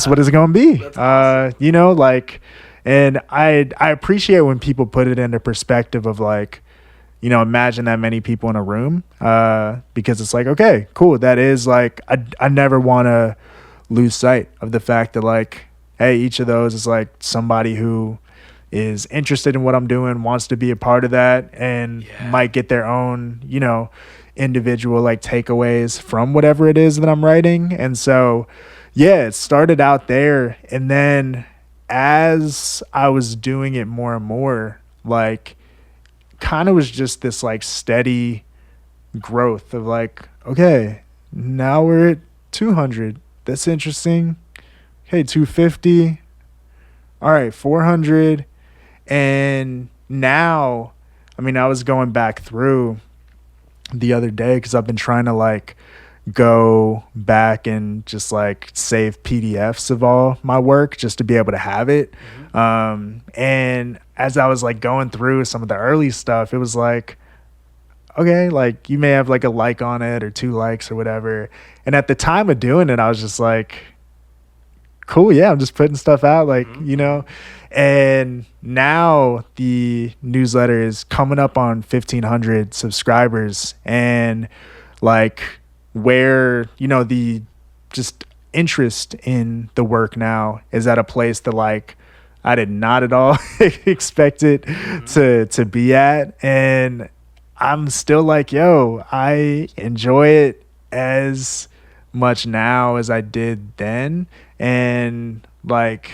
what it's going to be. That's awesome. And I appreciate when people put it into perspective of like, imagine that many people in a room, because it's like, okay, cool. That is like, I never want to lose sight of the fact that like, hey, each of those is like somebody who is interested in what I'm doing, wants to be a part of that, and might get their own, individual like takeaways from whatever it is that I'm writing. And so, yeah, it started out there. And then as I was doing it more and more, like kind of was just this like steady growth of like, okay, now we're at 200. That's interesting. Okay, 250. All right, 400. And now, I mean, I was going back through the other day because I've been trying to like go back and just like save PDFs of all my work just to be able to have it. And as I was like going through some of the early stuff, it was like, okay, like you may have like a like on it or 2 likes or whatever. And at the time of doing it, I was just like, cool, yeah, I'm just putting stuff out, like, and now the newsletter is coming up on 1,500 subscribers, and like where, the just interest in the work now is at a place that like I did not at all expect it to be at. And I'm still like, yo, I enjoy it as much now as I did then. And like,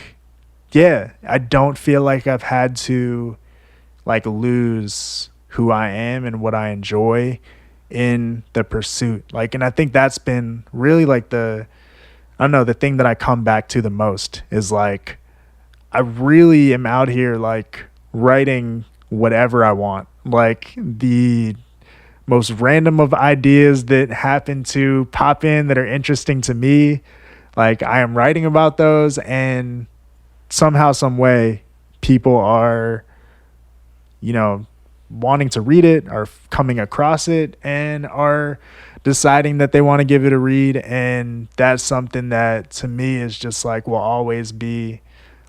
yeah, I don't feel like I've had to like lose who I am and what I enjoy in the pursuit. Like, and I think that's been really like the thing that I come back to the most is like, I really am out here like writing whatever I want. Like the most random of ideas that happen to pop in that are interesting to me, like I am writing about those, and somehow, some way, people are, wanting to read it, are coming across it, and are deciding that they want to give it a read. And that's something that to me is just like will always be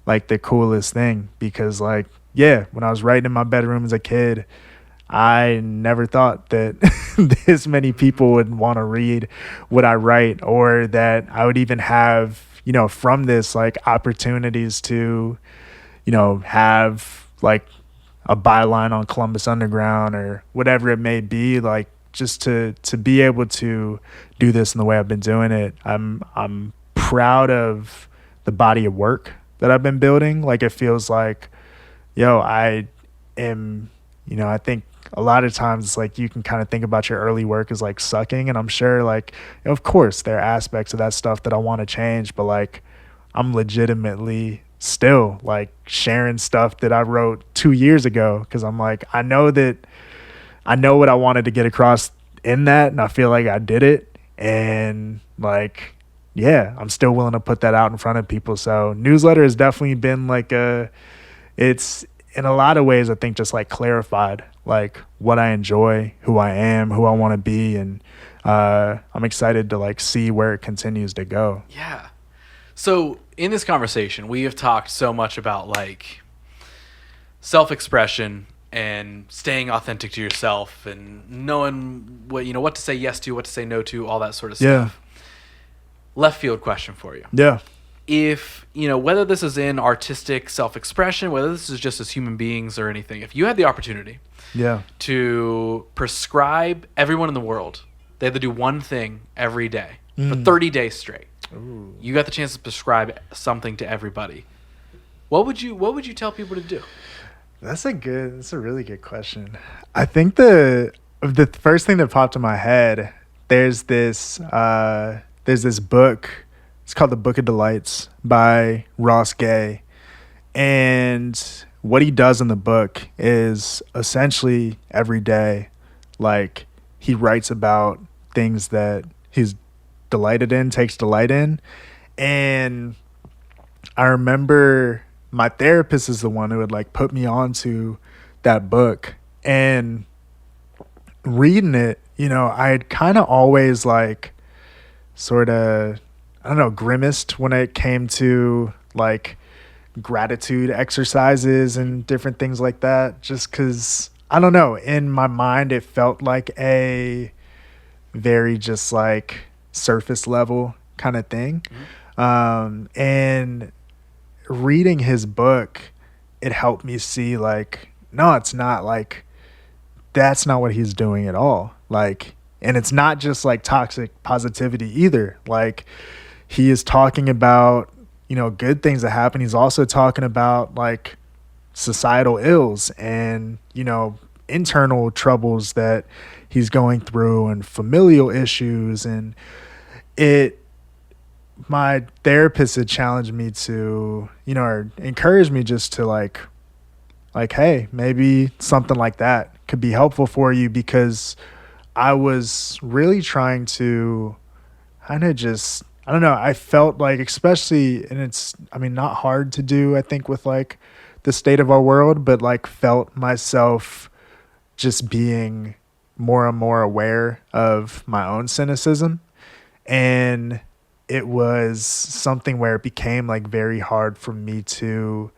like the coolest thing, because like, yeah, when I was writing in my bedroom as a kid, I never thought that this many people would want to read what I write, or that I would even have, from this like opportunities to, have like a byline on Columbus Underground or whatever it may be, like just to be able to do this in the way I've been doing it. I'm proud of the body of work that I've been building. Like it feels like, yo, I am, I think a lot of times it's like you can kind of think about your early work as like sucking, and I'm sure like, of course there are aspects of that stuff that I want to change, but like I'm legitimately still like sharing stuff that I wrote 2 years ago, because I'm like, I know what I wanted to get across in that, and I feel like I did it. And like, yeah, I'm still willing to put that out in front of people. So newsletter has definitely been like it's in a lot of ways, I think, just like clarified like what I enjoy, who I am, who I want to be. And I'm excited to like see where it continues to go. Yeah. So in this conversation, we have talked so much about like self-expression and staying authentic to yourself and knowing what to say yes to, what to say no to, all that sort of stuff. Left field question for you. Yeah. if, whether this is in artistic self-expression, whether this is just as human beings or anything, if you had the opportunity to prescribe everyone in the world, they had to do one thing every day for 30 days straight. Ooh. You got the chance to prescribe something to everybody. What would you tell people to do? That's a really good question. I think the first thing that popped in my head, there's this book. It's called The Book of Delights by Ross Gay. And what he does in the book is essentially every day, like, he writes about things that he's takes delight in. And I remember my therapist is the one who would like put me onto that book, and reading it, I had kind of always like sort of, I don't know, grimaced when it came to like gratitude exercises and different things like that, just because, I don't know, in my mind it felt like a very just like surface level kind of thing. And reading his book, it helped me see like, no, it's not like, that's not what he's doing at all. Like, and it's not just like toxic positivity either. Like, he is talking about, good things that happen. He's also talking about like societal ills and, internal troubles that he's going through and familial issues. And my therapist had challenged me to, or encouraged me just to like, hey, maybe something like that could be helpful for you, because I was really trying to kind of just, I don't know, I felt like, especially, and it's, not hard to do, I think, with like the state of our world, but like felt myself just being more and more aware of my own cynicism. And it was something where it became like very hard for me to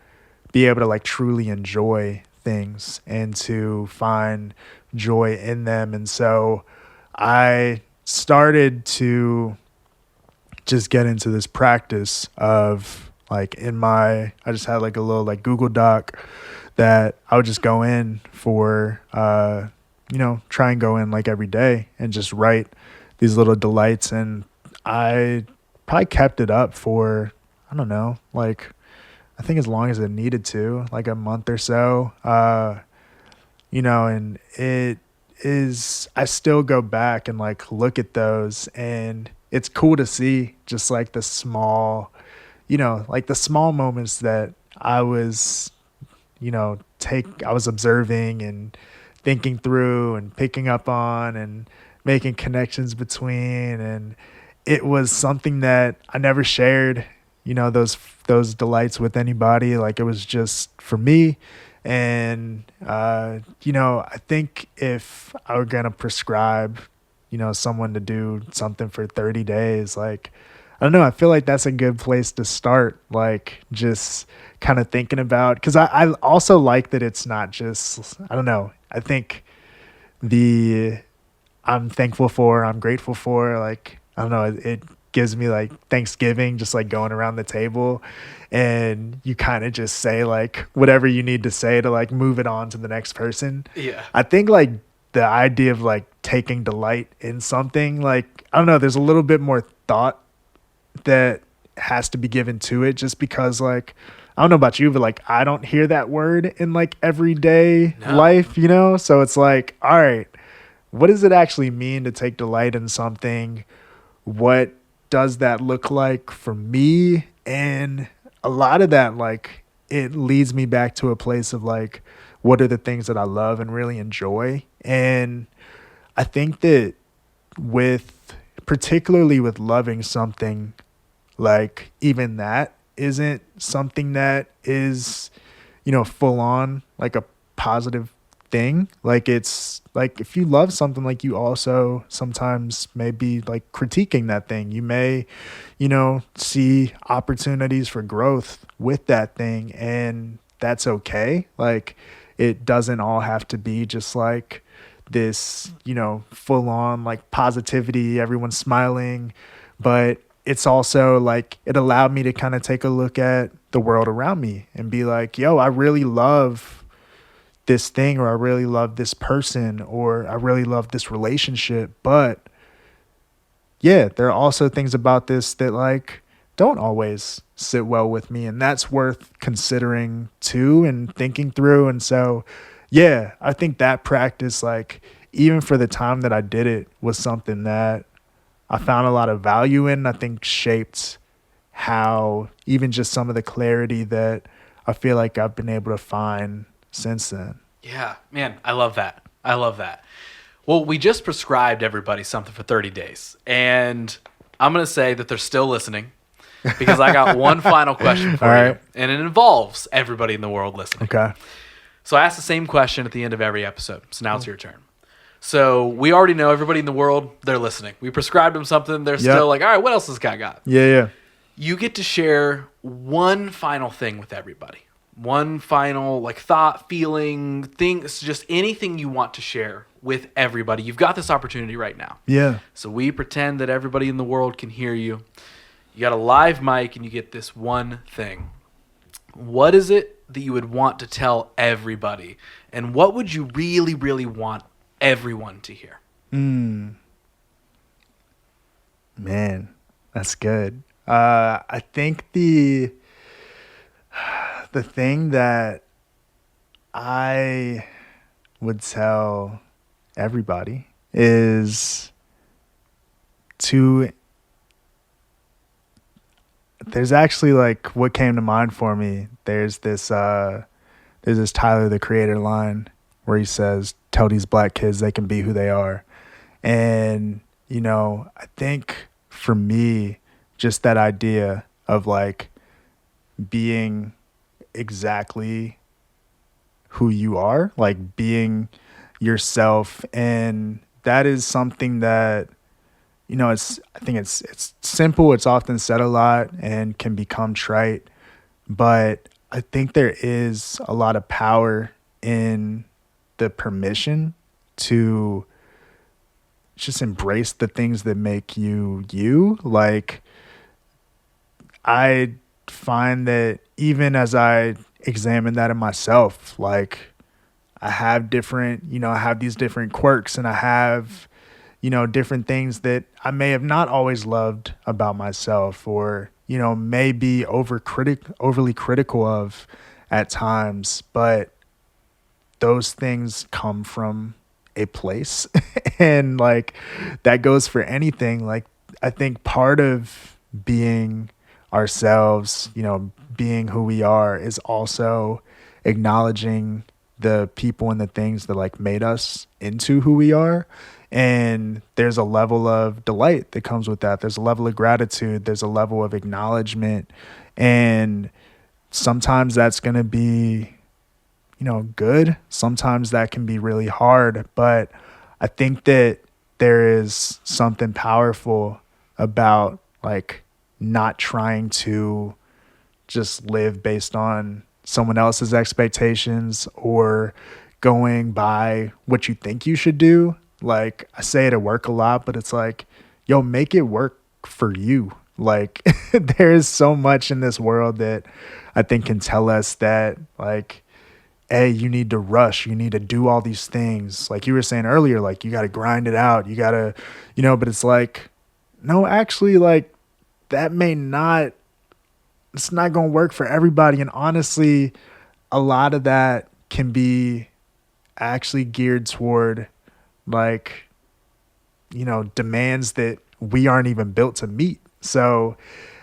be able to like truly enjoy things and to find joy in them. And so I started to just get into this practice of like I just had like a little like Google Doc that I would just go in for, try and go in like every day and just write these little delights. And I probably kept it up for, I don't know, like, I think as long as it needed to, like a month or so, and it is, I still go back and like look at those, and it's cool to see just like the small, like the small moments that I was, I was observing and thinking through and picking up on and making connections between. And it was something that I never shared, those delights with anybody. Like, it was just for me. And, I think if I were going to prescribe, someone to do something for 30 days, like, I don't know, I feel like that's a good place to start. Like, just kind of thinking about, because I also like that it's not just, I don't know, I think I'm thankful for, I'm grateful for, like, I don't know, it gives me like Thanksgiving, just like going around the table and you kind of just say like whatever you need to say to like move it on to the next person. Yeah. I think like the idea of like taking delight in something, like, I don't know, there's a little bit more thought that has to be given to it, just because like, I don't know about you, but like, I don't hear that word in like everyday life, So it's like, all right, what does it actually mean to take delight in something? What does that look like for me? And a lot of that, like, it leads me back to a place of like, what are the things that I love and really enjoy? And I think that particularly with loving something, like, even that isn't something that is, full on like a positive thing. Like, it's like, if you love something, like, you also sometimes may be like critiquing that thing. You may, see opportunities for growth with that thing, and that's okay. Like, it doesn't all have to be just like this, full on like positivity, everyone's smiling. But it's also like it allowed me to kind of take a look at the world around me and be like, yo, I really love this thing, or I really love this person, or I really love this relationship. But yeah, there are also things about this that like don't always sit well with me. And that's worth considering too and thinking through. And so, yeah, I think that practice, like even for the time that I did it, was something that I found a lot of value in. I think shaped how even just some of the clarity that I feel like I've been able to find since then. Yeah, man, I love that. I love that. Well, we just prescribed everybody something for 30 days. And I'm going to say that they're still listening because I got one final question for you. And it involves everybody in the world listening. Okay. So I ask the same question at the end of every episode. So now it's your turn. So we already know everybody in the world, they're listening. We prescribed them something. They're still like, all right, what else has this guy got? Yeah. You get to share one final thing with everybody. One final like thought, feeling, thing. It's just anything you want to share with everybody. You've got this opportunity right now. Yeah. So we pretend that everybody in the world can hear you. You got a live mic and you get this one thing. What is it that you would want to tell everybody? And what would you really, really want everyone to hear? Man, that's good. I think the thing that I would tell everybody is there's actually like what came to mind for me. There's this Tyler the Creator line where he says, tell these black kids they can be who they are. And, I think for me, just that idea of like being exactly who you are, like being yourself. And that is something that, I think it's simple. It's often said a lot and can become trite, but I think there is a lot of power in the permission to just embrace the things that make you you. Like, I find that even as I examine that in myself, like I have I have these different quirks, and I have, different things that I may have not always loved about myself, or, may be overly critical of at times, but those things come from a place. And like that goes for anything. Like I think part of being ourselves, being who we are, is also acknowledging the people and the things that like made us into who we are. And there's a level of delight that comes with that. There's a level of gratitude. There's a level of acknowledgement. And sometimes that's going to be, good. Sometimes that can be really hard. But I think that there is something powerful about like not trying to just live based on someone else's expectations or going by what you think you should do. Like I say it at work a lot, but it's like, yo, make it work for you. Like there is so much in this world that I think can tell us that like, hey, you need to rush. You need to do all these things. Like you were saying earlier, like you got to grind it out. You got to, but it's like, no, actually like that it's not going to work for everybody. And honestly, a lot of that can be actually geared toward like, demands that we aren't even built to meet. So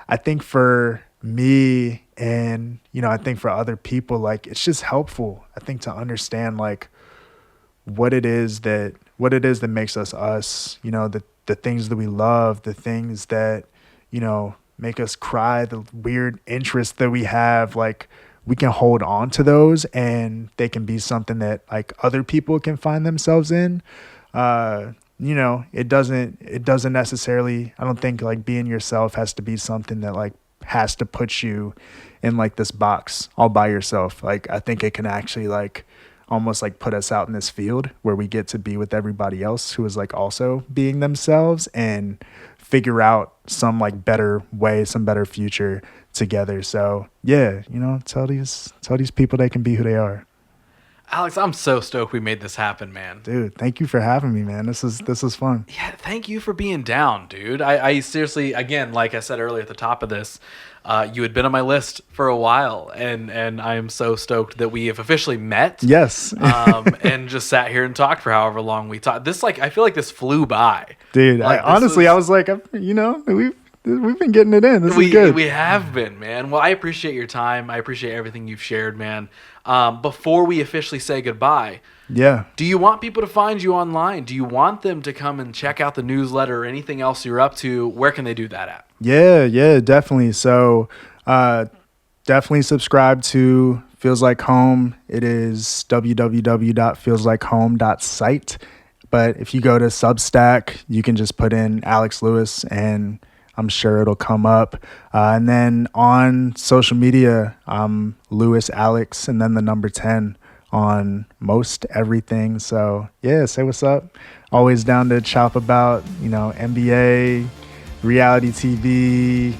I think for me and, I think for other people, like it's just helpful, I think, to understand like what it is that makes us us, the things that we love, the things that, make us cry, the weird interests that we have, like we can hold on to those and they can be something that like other people can find themselves in. It doesn't necessarily, I don't think like being yourself has to be something that like has to put you in like this box all by yourself. Like I think it can actually like almost like put us out in this field where we get to be with everybody else who is like also being themselves and figure out some like better way, some better future together. So yeah, tell these people they can be who they are. Alex, I'm so stoked we made this happen, man. Dude, thank you for having me, man. This is fun. Yeah, thank you for being down, dude. I seriously, again, like I said earlier at the top of this, you had been on my list for a while, and I am so stoked that we have officially met. Yes. And just sat here and talked for however long we talked. I feel like this flew by. Dude, I was like, we've been getting it in. This is good. We have been, man. Well, I appreciate your time. I appreciate everything you've shared, man. Before we officially say goodbye, yeah. Do you want people to find you online? Do you want them to come and check out the newsletter or anything else you're up to? Where can they do that at? Yeah, definitely. So definitely subscribe to Feels Like Home. It is www.feelslikehome.site. But if you go to Substack, you can just put in Alex Lewis and I'm sure it'll come up. And then on social media, I'm Lewis Alex and then the number 10 on most everything. So yeah, say what's up. Always down to chop about, NBA, reality TV,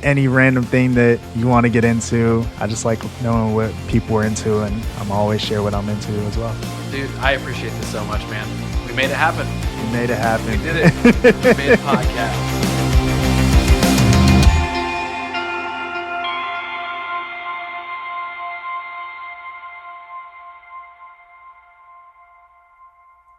any random thing that you want to get into. I just like knowing what people are into, and I'm always share what I'm into as well. Dude, I appreciate this so much, man. We made it happen. We made it happen. We did it. We made a podcast.